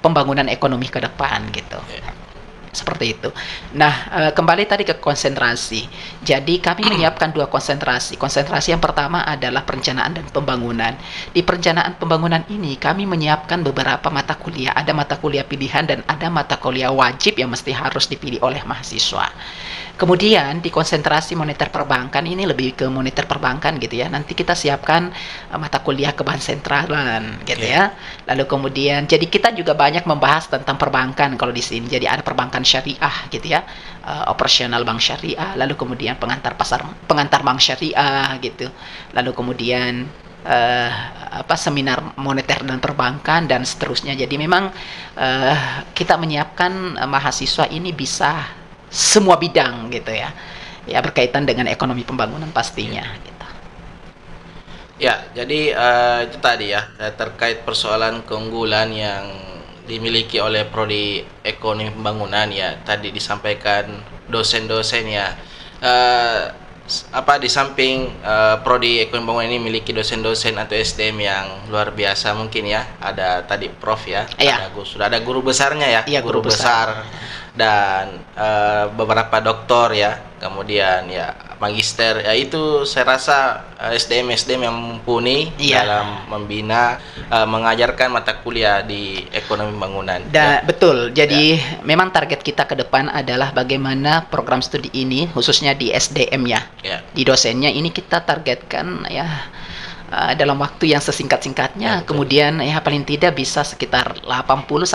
pembangunan ekonomi ke depan gitu. Seperti itu. Nah, kembali tadi ke konsentrasi. Jadi kami menyiapkan 2 konsentrasi. Konsentrasi yang pertama adalah perencanaan dan pembangunan. Di perencanaan pembangunan ini kami menyiapkan beberapa mata kuliah. Ada mata kuliah pilihan dan ada mata kuliah wajib yang mesti harus dipilih oleh mahasiswa. Kemudian di konsentrasi moneter perbankan ini lebih ke moneter perbankan gitu ya. Nanti kita siapkan mata kuliah ke bank sentralan gitu ya. Lalu kemudian jadi kita juga banyak membahas tentang perbankan kalau di sini. Jadi ada perbankan syariah gitu ya. Operasional bank syariah, lalu kemudian pengantar bank syariah gitu. Lalu kemudian seminar moneter dan perbankan dan seterusnya. Jadi memang kita menyiapkan mahasiswa ini bisa semua bidang gitu ya, berkaitan dengan ekonomi pembangunan pastinya gitu. Ya, jadi itu tadi ya, terkait persoalan keunggulan yang dimiliki oleh prodi ekonomi pembangunan ya, tadi disampaikan dosen-dosen ya, di samping prodi ekonomi pembangunan ini memiliki dosen-dosen atau SDM yang luar biasa mungkin ya. Ada tadi Prof ya, sudah ada guru besarnya ya, guru besar dan beberapa doktor ya, kemudian ya magister ya. Itu saya rasa SDM yang mumpuni dalam membina, mengajarkan mata kuliah di ekonomi pembangunan. Betul. Jadi memang target kita ke depan adalah bagaimana program studi ini khususnya di SDM ya, di dosennya ini kita targetkan ya dalam waktu yang sesingkat-singkatnya, kemudian ya paling tidak bisa sekitar 80-90%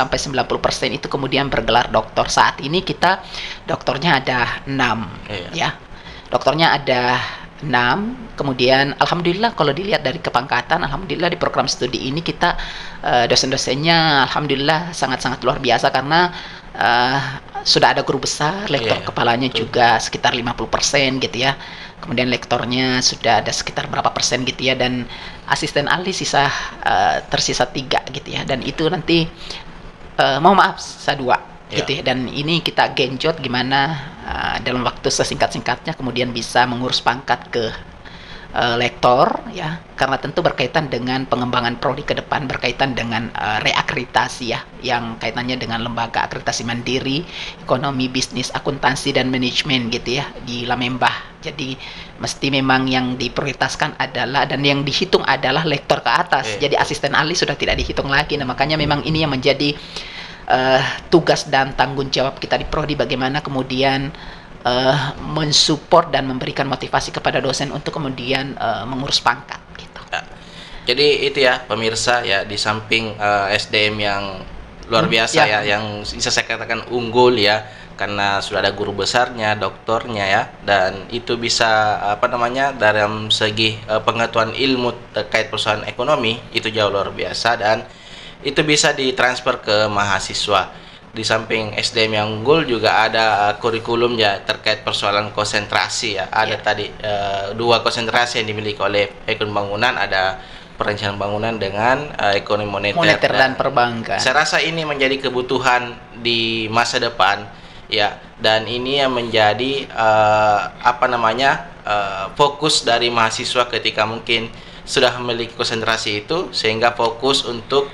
itu kemudian bergelar doktor. Saat ini kita doktornya ada 6 ya. Doktornya ada 6, kemudian alhamdulillah kalau dilihat dari kepangkatan, alhamdulillah di program studi ini kita dosen-dosennya alhamdulillah sangat-sangat luar biasa, karena uh, sudah ada guru besar, lektor kepalanya betul. juga sekitar 50% gitu ya. Kemudian lektornya sudah ada sekitar berapa persen gitu ya, dan asisten ahli tersisa 3 gitu ya. Dan itu nanti mohon maaf sisa 2 gitu ya. Dan ini kita genjot gimana dalam waktu sesingkat-singkatnya kemudian bisa mengurus pangkat ke lektor ya, karena tentu berkaitan dengan pengembangan prodi ke depan, berkaitan dengan reakreditasi ya, yang kaitannya dengan lembaga akreditasi mandiri ekonomi bisnis akuntansi dan manajemen gitu ya di Lamembah. Jadi mesti memang yang diprioritaskan adalah dan yang dihitung adalah lektor ke atas. Jadi asisten ahli sudah tidak dihitung lagi. Nah, makanya memang ini yang menjadi tugas dan tanggung jawab kita di prodi, bagaimana kemudian mensupport dan memberikan motivasi kepada dosen untuk kemudian mengurus pangkat gitu. Ya. Jadi itu ya pemirsa ya, di samping SDM yang luar biasa ya, yang bisa saya katakan unggul ya, karena sudah ada guru besarnya, doktornya ya, dan itu bisa dalam segi pengetahuan ilmu terkait persoalan ekonomi itu jauh luar biasa, dan itu bisa ditransfer ke mahasiswa. Di samping SDM yang unggul juga ada kurikulum ya terkait persoalan konsentrasi ya. Ada tadi 2 konsentrasi yang dimiliki oleh ekonomi bangunan, ada perencanaan bangunan dengan ekonomi moneter dan perbankan. Saya rasa ini menjadi kebutuhan di masa depan ya, dan ini yang menjadi fokus dari mahasiswa ketika mungkin sudah memiliki konsentrasi itu, sehingga fokus untuk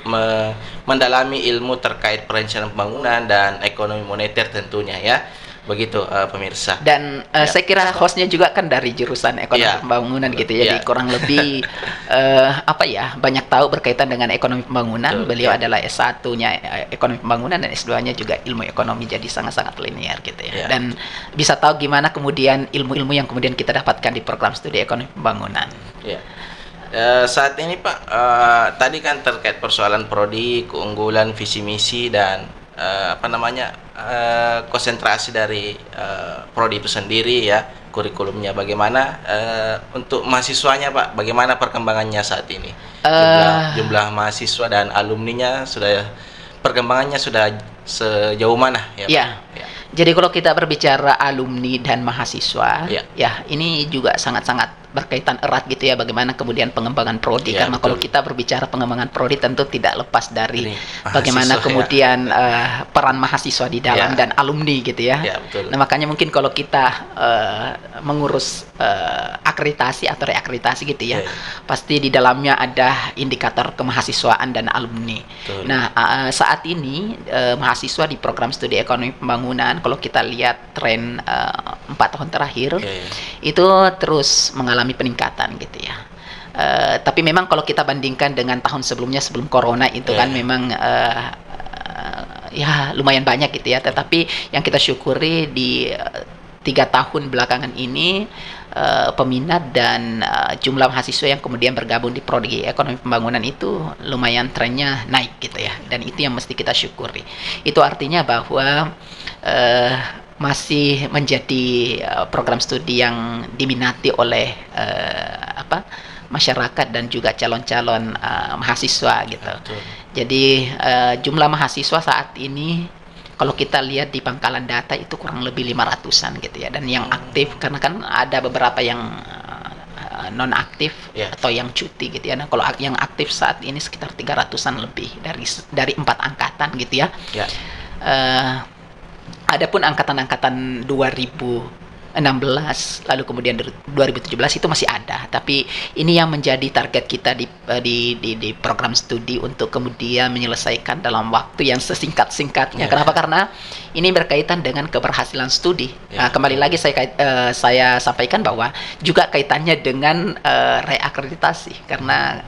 mendalami ilmu terkait perencanaan pembangunan dan ekonomi moneter tentunya ya. Begitu pemirsa. Dan saya kira hostnya juga kan dari jurusan ekonomi pembangunan gitu ya. Jadi kurang lebih banyak tahu berkaitan dengan ekonomi pembangunan. Beliau adalah S1-nya ekonomi pembangunan dan S2-nya juga ilmu ekonomi, jadi sangat-sangat linear gitu ya. Dan bisa tahu gimana kemudian ilmu-ilmu yang kemudian kita dapatkan di program studi ekonomi pembangunan. Saat ini Pak, tadi kan terkait persoalan prodi, keunggulan, visi misi, dan konsentrasi dari prodi itu sendiri ya, kurikulumnya bagaimana, untuk mahasiswanya Pak, bagaimana perkembangannya saat ini, jumlah mahasiswa dan alumninya perkembangannya sudah sejauh mana ya Pak? Jadi kalau kita berbicara alumni dan mahasiswa ya ini juga sangat-sangat berkaitan erat gitu ya, bagaimana kemudian pengembangan prodi, karena kalau kita berbicara pengembangan prodi tentu tidak lepas dari bagaimana kemudian peran mahasiswa di dalam dan alumni gitu ya. Nah, makanya mungkin kalau kita mengurus akreditasi atau reakreditasi gitu ya, pasti di dalamnya ada indikator kemahasiswaan dan alumni. Nah, saat ini mahasiswa di program studi ekonomi pembangunan, kalau kita lihat tren 4 tahun terakhir itu terus mengalami peningkatan gitu ya. Tapi memang kalau kita bandingkan dengan tahun sebelumnya, sebelum corona itu kan memang ya lumayan banyak gitu ya. Tetapi yang kita syukuri di 3 tahun belakangan ini peminat dan jumlah mahasiswa yang kemudian bergabung di prodi ekonomi pembangunan itu lumayan trennya naik gitu ya, dan itu yang mesti kita syukuri. Itu artinya bahwa masih menjadi program studi yang diminati oleh masyarakat dan juga calon-calon mahasiswa gitu. Jadi jumlah mahasiswa saat ini kalau kita lihat di pangkalan data itu kurang lebih 500-an gitu ya, dan yang aktif karena kan ada beberapa yang non aktif atau yang cuti gitu ya. Nah, kalau yang aktif saat ini sekitar 300-an lebih dari 4 angkatan gitu ya. Adapun angkatan-angkatan 2016 lalu kemudian 2017 itu masih ada, tapi ini yang menjadi target kita di program studi untuk kemudian menyelesaikan dalam waktu yang sesingkat-singkatnya. Kenapa? Karena ini berkaitan dengan keberhasilan studi. Nah, kembali lagi saya sampaikan bahwa juga kaitannya dengan reakreditasi, karena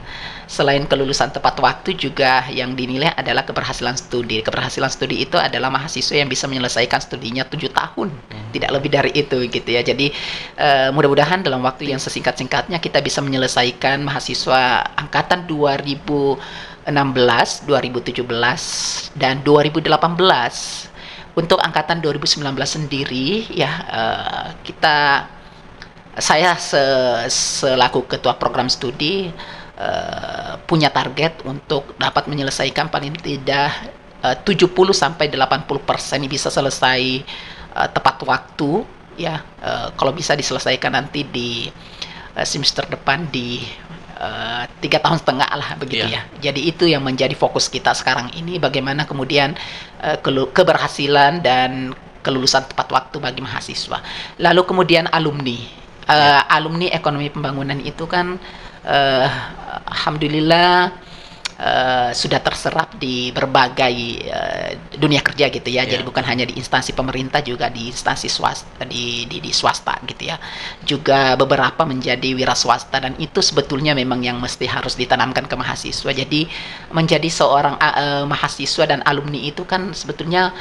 selain kelulusan tepat waktu juga yang dinilai adalah keberhasilan studi. Keberhasilan studi itu adalah mahasiswa yang bisa menyelesaikan studinya 7 tahun, tidak lebih dari itu gitu ya. Jadi mudah-mudahan dalam waktu yang sesingkat-singkatnya kita bisa menyelesaikan mahasiswa angkatan 2016, 2017 dan 2018. Untuk angkatan 2019 sendiri ya saya selaku ketua program studi punya target untuk dapat menyelesaikan paling tidak 70 sampai 80% bisa selesai tepat waktu ya. Kalau bisa diselesaikan nanti di semester depan di 3,5 tahun lah begitu ya. Jadi itu yang menjadi fokus kita sekarang ini, bagaimana kemudian keberhasilan dan kelulusan tepat waktu bagi mahasiswa. Lalu kemudian alumni. Alumni ekonomi pembangunan itu kan alhamdulillah sudah terserap di berbagai dunia kerja gitu ya. Jadi bukan hanya di instansi pemerintah, juga di instansi swasta, di swasta gitu ya. Juga beberapa menjadi wira swasta, dan itu sebetulnya memang yang mesti harus ditanamkan ke mahasiswa. Jadi menjadi seorang mahasiswa dan alumni itu kan sebetulnya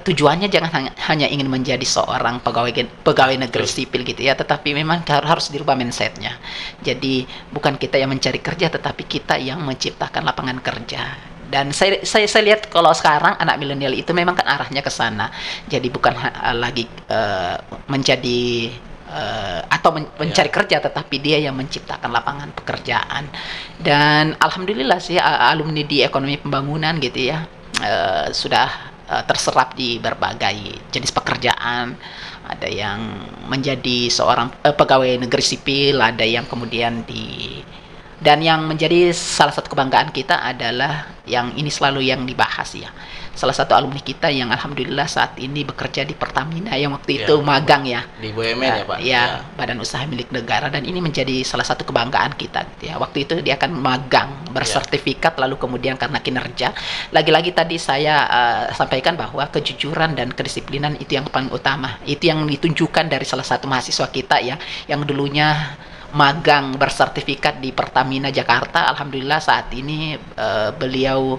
tujuannya jangan hanya ingin menjadi seorang pegawai negeri sipil gitu ya, tetapi memang harus dirubah mindsetnya. Jadi bukan kita yang mencari kerja, tetapi kita yang menciptakan lapangan kerja. Dan saya lihat kalau sekarang anak milenial itu memang kan arahnya ke sana. Jadi bukan lagi menjadi atau mencari kerja, tetapi dia yang menciptakan lapangan pekerjaan. Dan alhamdulillah sih alumni di ekonomi pembangunan gitu ya sudah terserap di berbagai jenis pekerjaan. Ada yang menjadi seorang pegawai negeri sipil, ada yang kemudian dan yang menjadi salah satu kebanggaan kita adalah yang ini selalu yang dibahas ya. Salah satu alumni kita yang alhamdulillah saat ini bekerja di Pertamina, yang waktu itu magang ya. Di BUMN ya Pak? Ya, Badan Usaha Milik Negara, dan ini menjadi salah satu kebanggaan kita gitu ya. Waktu itu dia akan magang, bersertifikat, lalu kemudian karena kinerja. Lagi-lagi tadi saya sampaikan bahwa kejujuran dan kedisiplinan itu yang paling utama. Itu yang ditunjukkan dari salah satu mahasiswa kita ya, yang dulunya magang bersertifikat di Pertamina Jakarta. Alhamdulillah saat ini beliau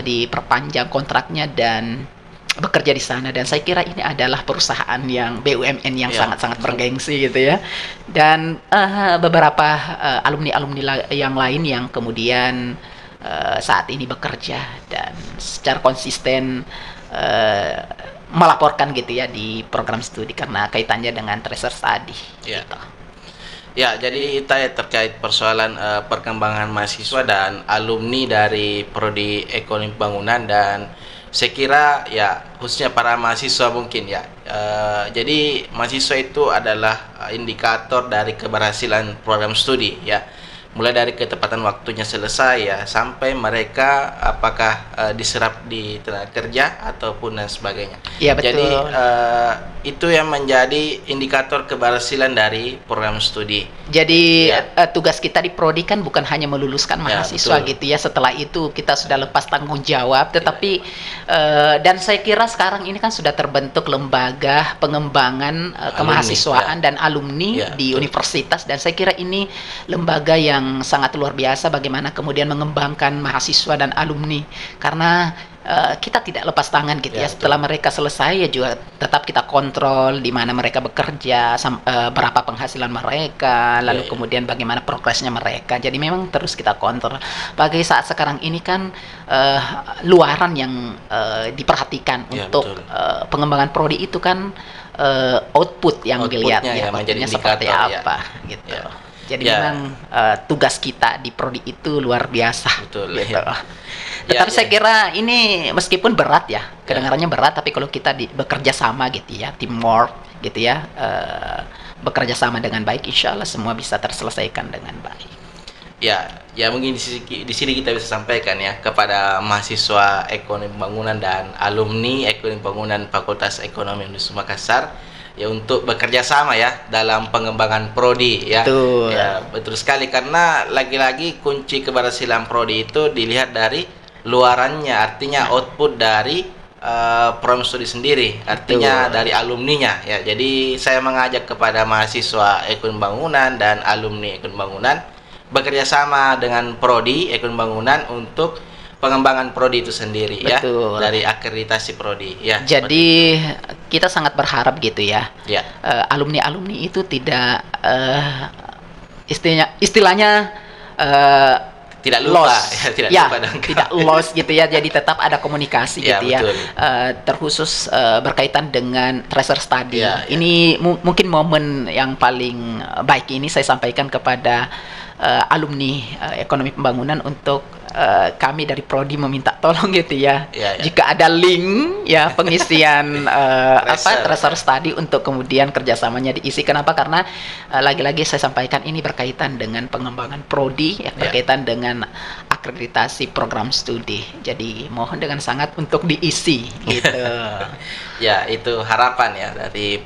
diperpanjang kontraknya dan bekerja di sana, dan saya kira ini adalah perusahaan yang BUMN yang sangat-sangat bergengsi gitu ya. Dan beberapa alumni-alumni yang lain yang kemudian saat ini bekerja dan secara konsisten melaporkan gitu ya di program studi karena kaitannya dengan tracer study gitu. Ya, jadi itu ya terkait persoalan perkembangan mahasiswa dan alumni dari Prodi Ekonomi Pembangunan, dan saya kira ya khususnya para mahasiswa mungkin ya. Jadi mahasiswa itu adalah indikator dari keberhasilan program studi ya. Mulai dari ketepatan waktunya selesai ya, sampai mereka apakah diserap di tenaga kerja ataupun dan sebagainya. Iya betul. Jadi itu yang menjadi indikator keberhasilan dari program studi. Jadi tugas kita di Prodi kan bukan hanya meluluskan mahasiswa gitu ya. Setelah itu kita sudah lepas tanggung jawab, tetapi dan saya kira sekarang ini kan sudah terbentuk lembaga pengembangan kemahasiswaan dan alumni di universitas, dan saya kira ini lembaga yang sangat luar biasa bagaimana kemudian mengembangkan mahasiswa dan alumni, karena kita tidak lepas tangan gitu ya. Setelah mereka selesai ya juga tetap kita kontrol di mana mereka bekerja, berapa penghasilan mereka, lalu kemudian bagaimana progresnya mereka. Jadi memang terus kita kontrol. Bagi saat sekarang ini kan luaran yang diperhatikan untuk pengembangan prodi itu kan output yang dilihat ya, outputnya seperti apa gitu. Jadi memang tugas kita di prodi itu luar biasa. Betul. Gitu. Tetapi saya kira ini meskipun berat ya, kedengarannya berat, tapi kalau kita bekerja sama gitu ya, teamwork gitu ya, bekerja sama dengan baik, insya Allah semua bisa terselesaikan dengan baik. Ya mungkin di sini kita bisa sampaikan ya kepada mahasiswa Ekonomi Pembangunan dan alumni Ekonomi Pembangunan Fakultas Ekonomi Universitas Makassar, ya untuk bekerja sama ya dalam pengembangan prodi ya. Betul. Ya, betul sekali, karena lagi-lagi kunci keberhasilan prodi itu dilihat dari luarannya, artinya output dari program studi sendiri, artinya dari alumninya ya. Jadi saya mengajak kepada mahasiswa Ekonomi Bangunan dan alumni Ekonomi Bangunan bekerja sama dengan prodi Ekonomi Bangunan untuk pengembangan prodi itu sendiri. Betul. Ya, dari akreditasi prodi ya. Jadi kita sangat berharap gitu ya, alumni-alumni itu tidak istilahnya tidak lupa, tidak lost gitu ya. Jadi tetap ada komunikasi gitu ya. Terkhusus berkaitan dengan tracer study. Ini mungkin momen yang paling baik ini saya sampaikan kepada alumni Ekonomi Pembangunan untuk kami dari Prodi meminta tolong gitu ya. Ya, ya. Jika ada link ya pengisian tracer study untuk kemudian kerjasamanya diisi. Kenapa? Karena lagi-lagi saya sampaikan ini berkaitan dengan pengembangan Prodi ya, berkaitan dengan akreditasi program studi. Jadi mohon dengan sangat untuk diisi gitu. Ya, itu harapan ya dari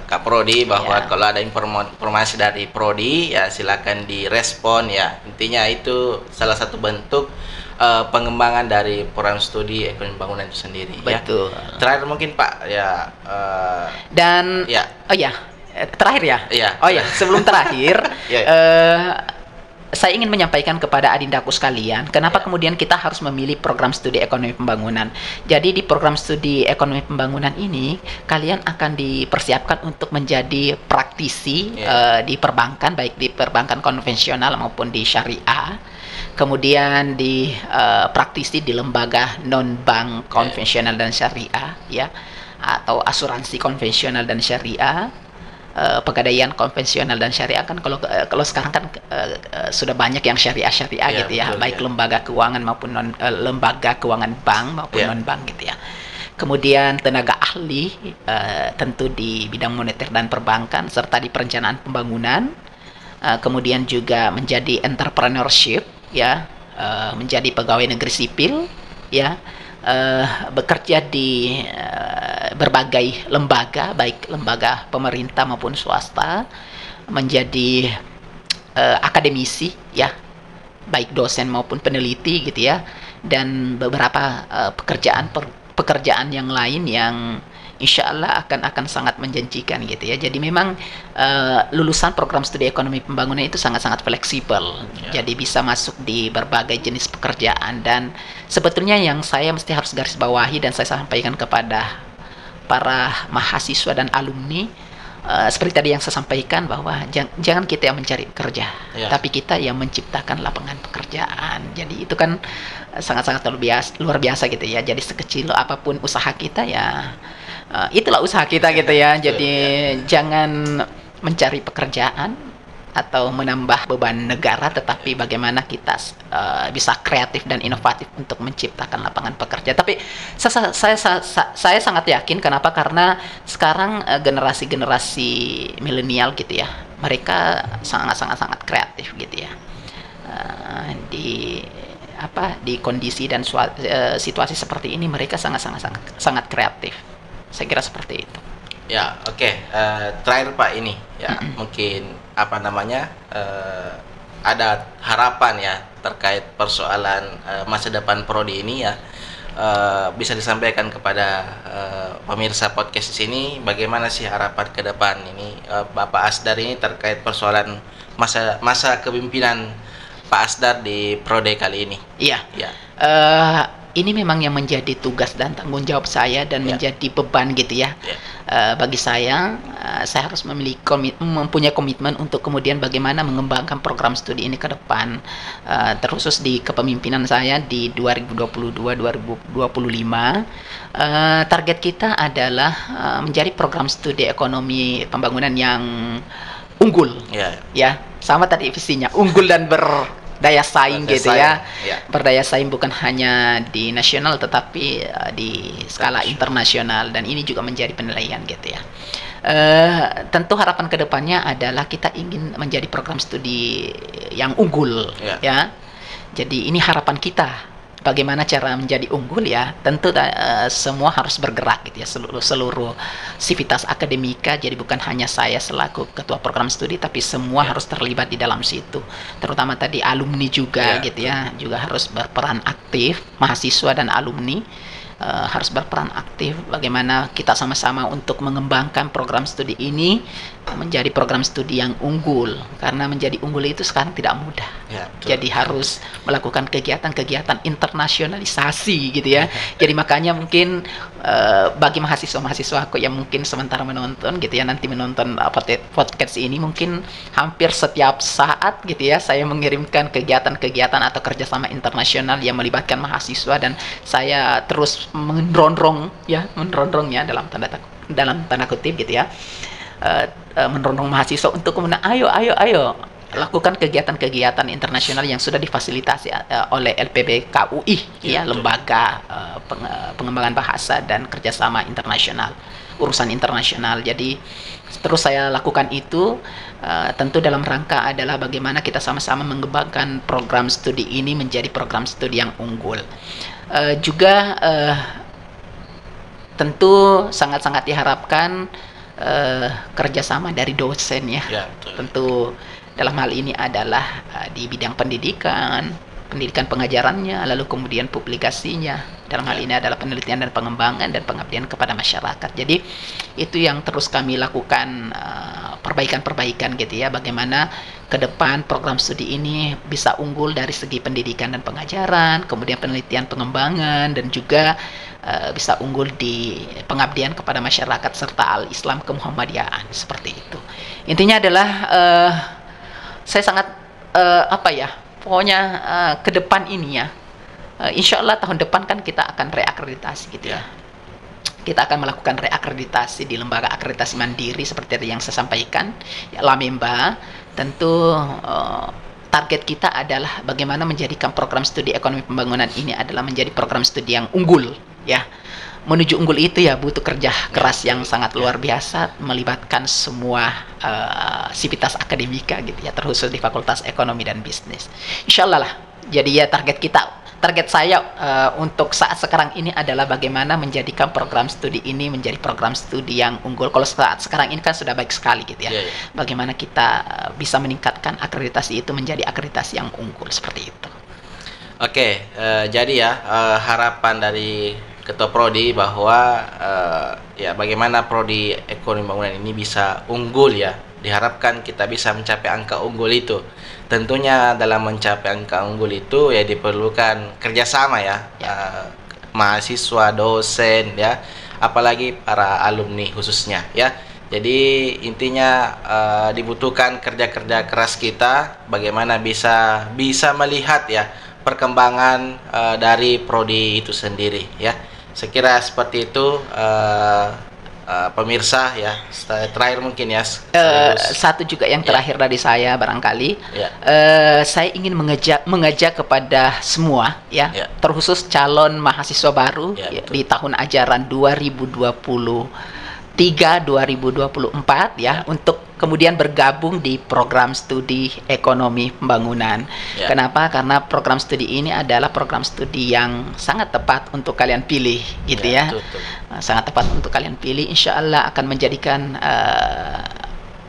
Kak Prodi bahwa kalau ada informasi dari Prodi ya silakan direspon ya. Intinya itu salah satu bentuk pengembangan dari program studi ekonomi bangunan itu sendiri. Betul. Ya. Terakhir mungkin Pak ya. Dan ya. Oh ya, terakhir ya. Ya. Oh ya, sebelum terakhir. Ya. Saya ingin menyampaikan kepada adindaku sekalian, kenapa kemudian kita harus memilih program studi ekonomi pembangunan. Jadi di program studi ekonomi pembangunan ini, kalian akan dipersiapkan untuk menjadi praktisi di perbankan, baik di perbankan konvensional maupun di syariah. Kemudian di praktisi di lembaga non-bank konvensional dan syariah, ya, atau asuransi konvensional dan syariah. Pegadaian konvensional dan syariah kan kalau sekarang kan sudah banyak yang syariah gitu ya, betul, baik lembaga keuangan maupun lembaga keuangan bank maupun non bank gitu ya. Kemudian tenaga ahli tentu di bidang moneter dan perbankan serta di perencanaan pembangunan. Kemudian juga menjadi entrepreneurship ya, menjadi pegawai negeri sipil ya. Bekerja di berbagai lembaga, baik lembaga pemerintah maupun swasta, menjadi akademisi ya, baik dosen maupun peneliti gitu ya, dan beberapa pekerjaan yang lain yang insya Allah akan sangat menjanjikan gitu ya. Jadi memang lulusan program studi ekonomi pembangunan itu sangat-sangat fleksibel. Jadi bisa masuk di berbagai jenis pekerjaan, dan sebetulnya yang saya mesti harus garis bawahi dan saya sampaikan kepada para mahasiswa dan alumni, seperti tadi yang saya sampaikan bahwa jangan kita yang mencari kerja, tapi kita yang menciptakan lapangan pekerjaan. Jadi itu kan sangat-sangat luar biasa gitu ya. Jadi sekecil apapun usaha kita ya, itulah usaha kita gitu ya. Jadi jangan mencari pekerjaan atau menambah beban negara, tetapi bagaimana kita bisa kreatif dan inovatif untuk menciptakan lapangan pekerja. Tapi saya sangat yakin, kenapa? Karena sekarang generasi milenial gitu ya, mereka sangat kreatif gitu ya. Di kondisi dan situasi seperti ini mereka sangat kreatif. Saya kira seperti itu. Ya, oke. Terakhir Pak, ini ya mungkin ada harapan ya terkait persoalan masa depan Prodi ini ya, bisa disampaikan kepada pemirsa podcast di sini. Bagaimana sih harapan ke depan ini Bapak Asdar ini terkait persoalan masa kepemimpinan Pak Asdar di Prodi kali ini? Iya. Ya. Ini memang yang menjadi tugas dan tanggung jawab saya dan menjadi beban gitu ya. Bagi saya harus mempunyai komitmen untuk kemudian bagaimana mengembangkan program studi ini ke depan, terkhusus di kepemimpinan saya di 2022-2025. Target kita adalah menjadi program studi ekonomi pembangunan yang unggul, ya, sama tadi visinya, unggul dan berdaya saing gitu ya. Berdaya saing bukan hanya di nasional tetapi di skala internasional, dan ini juga menjadi penilaian gitu ya. Tentu harapan kedepannya adalah kita ingin menjadi program studi yang unggul ya. Jadi ini harapan kita. Bagaimana cara menjadi unggul ya? Tentu semua harus bergerak gitu ya, seluruh sivitas akademika. Jadi bukan hanya saya selaku ketua program studi, tapi semua harus terlibat di dalam situ. Terutama tadi alumni juga gitu ya, juga harus berperan aktif. Mahasiswa dan alumni harus berperan aktif. Bagaimana kita sama-sama untuk mengembangkan program studi ini menjadi program studi yang unggul, karena menjadi unggul itu sekarang tidak mudah. Jadi harus melakukan kegiatan-kegiatan internasionalisasi gitu ya. Jadi makanya mungkin bagi mahasiswa-mahasiswa aku yang mungkin sementara menonton gitu ya, nanti menonton podcast ini, mungkin hampir setiap saat gitu ya saya mengirimkan kegiatan-kegiatan atau kerjasama internasional yang melibatkan mahasiswa, dan saya terus menrondongnya dalam tanda kutip gitu ya, menrondong mahasiswa untuk kemudian ayo lakukan kegiatan-kegiatan internasional yang sudah difasilitasi oleh LPBKUI, ya, lembaga pengembangan bahasa dan kerjasama internasional, urusan internasional. Jadi terus saya lakukan itu, tentu dalam rangka adalah bagaimana kita sama-sama mengembangkan program studi ini menjadi program studi yang unggul. Juga tentu sangat-sangat diharapkan kerjasama dari dosen, ya. Tentu dalam hal ini adalah di bidang pendidikan pengajarannya, lalu kemudian publikasinya. Dalam hal ini adalah penelitian dan pengembangan dan pengabdian kepada masyarakat. Jadi itu yang terus kami lakukan, perbaikan-perbaikan gitu ya, bagaimana ke depan program studi ini bisa unggul dari segi pendidikan dan pengajaran, kemudian penelitian pengembangan, dan juga bisa unggul di pengabdian kepada masyarakat serta al-Islam kemuhammadiyaan, seperti itu. Intinya adalah saya sangat pokoknya ke depan ini ya, insya Allah tahun depan kan kita akan reakreditasi gitu ya. Kita akan melakukan reakreditasi di lembaga akreditasi mandiri seperti yang saya sampaikan, ya, Lamemba. Tentu target kita adalah bagaimana menjadikan program studi ekonomi pembangunan ini adalah menjadi program studi yang unggul, ya. Menuju unggul itu ya butuh kerja keras yang sangat luar biasa, melibatkan semua sivitas akademika gitu ya, terkhusus di Fakultas Ekonomi dan Bisnis. Insya Allah lah. Jadi ya target saya untuk saat sekarang ini adalah bagaimana menjadikan program studi ini menjadi program studi yang unggul. Kalau saat sekarang ini kan sudah baik sekali gitu ya. Bagaimana kita bisa meningkatkan akreditasi itu menjadi akreditasi yang unggul seperti itu. Oke, jadi ya harapan dari Ketua Prodi bahwa ya bagaimana Prodi Ekonomi Bangunan ini bisa unggul ya. Diharapkan kita bisa mencapai angka unggul itu. Tentunya dalam mencapai angka unggul itu ya diperlukan kerjasama ya, mahasiswa, dosen ya, apalagi para alumni khususnya ya. Jadi intinya dibutuhkan kerja-kerja keras kita, bagaimana bisa melihat ya perkembangan dari prodi itu sendiri ya. Saya kira seperti itu pemirsa ya. Terakhir mungkin ya satu juga yang terakhir dari saya barangkali, saya ingin mengajak kepada semua ya, terkhusus calon mahasiswa baru di tahun ajaran 2023-2024 ya, untuk kemudian bergabung di program studi ekonomi pembangunan. Kenapa? Karena program studi ini adalah program studi yang sangat tepat untuk kalian pilih gitu ya. Sangat tepat untuk kalian pilih, insya Allah akan menjadikan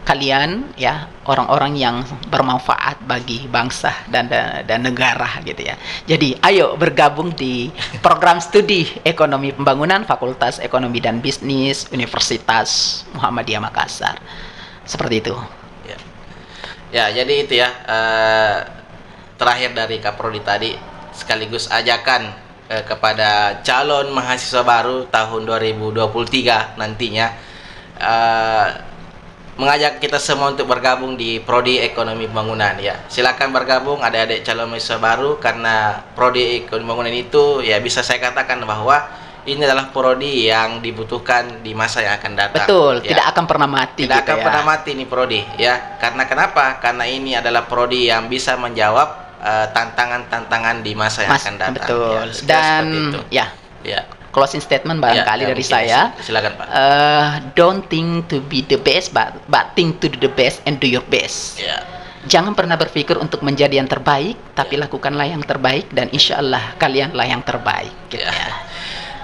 kalian ya orang-orang yang bermanfaat bagi bangsa dan negara gitu ya. Jadi ayo bergabung di program studi ekonomi pembangunan Fakultas Ekonomi dan Bisnis Universitas Muhammadiyah Makassar. Seperti itu. Ya, jadi itu ya terakhir dari Kaprodi tadi, sekaligus ajakan kepada calon mahasiswa baru tahun 2023 nantinya, mengajak kita semua untuk bergabung di Prodi Ekonomi Pembangunan ya. Silakan bergabung adik-adik calon mahasiswa baru, karena Prodi Ekonomi Pembangunan itu ya bisa saya katakan bahwa ini adalah prodi yang dibutuhkan di masa yang akan datang. Betul, ya. Tidak akan pernah mati. Tidak akan pernah mati nih prodi ya. Karena kenapa? Karena ini adalah prodi yang bisa menjawab tantangan-tantangan di masa yang akan datang. Betul. Ya, dan ya. Closing statement barangkali dari saya. Silakan Pak. Don't think to be the best, but think to do the best and do your best. Jangan pernah berpikir untuk menjadi yang terbaik, tapi lakukanlah yang terbaik, dan insya Allah kalianlah yang terbaik. Gitu ya.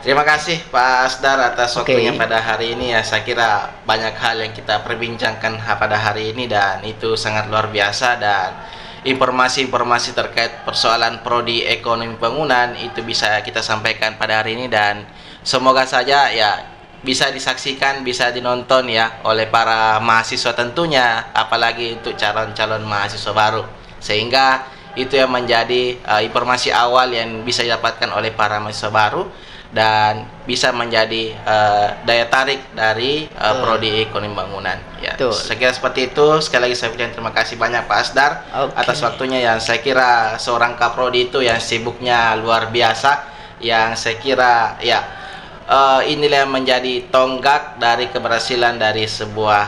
Terima kasih Pak Asdar atas waktunya pada hari ini ya. Saya kira banyak hal yang kita perbincangkan pada hari ini, dan itu sangat luar biasa, dan informasi-informasi terkait persoalan prodi ekonomi bangunan itu bisa kita sampaikan pada hari ini, dan semoga saja ya bisa disaksikan, bisa dinonton ya oleh para mahasiswa tentunya, apalagi untuk calon-calon mahasiswa baru, sehingga itu yang menjadi informasi awal yang bisa didapatkan oleh para mahasiswa baru dan bisa menjadi daya tarik dari prodi ekonomi bangunan ya. Saya kira seperti itu. Sekali lagi saya ucapkan terima kasih banyak Pak Asdar atas waktunya, yang saya kira seorang kaprodi itu yang sibuknya luar biasa, yang saya kira ya inilah yang menjadi tonggak dari keberhasilan dari sebuah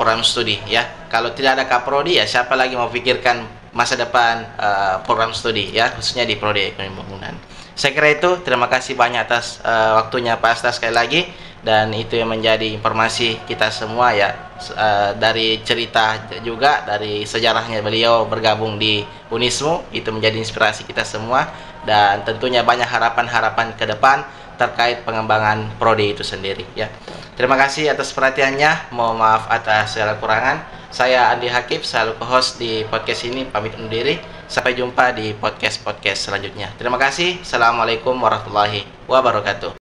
program studi ya. Kalau tidak ada kaprodi ya siapa lagi mau pikirkan masa depan program studi ya, khususnya di prodi ekonomi pembangunan. Saya kira itu. Terima kasih banyak atas waktunya Pak Asta sekali lagi, dan itu yang menjadi informasi kita semua ya, dari cerita juga dari sejarahnya beliau bergabung di Unismu, itu menjadi inspirasi kita semua, dan tentunya banyak harapan-harapan ke depan terkait pengembangan prodi itu sendiri ya. Terima kasih atas perhatiannya. Mohon maaf atas segala kurangan. Saya Andi Hakib, selaku host di podcast ini, pamit undur diri. Sampai jumpa di podcast selanjutnya. Terima kasih. Assalamualaikum warahmatullahi wabarakatuh.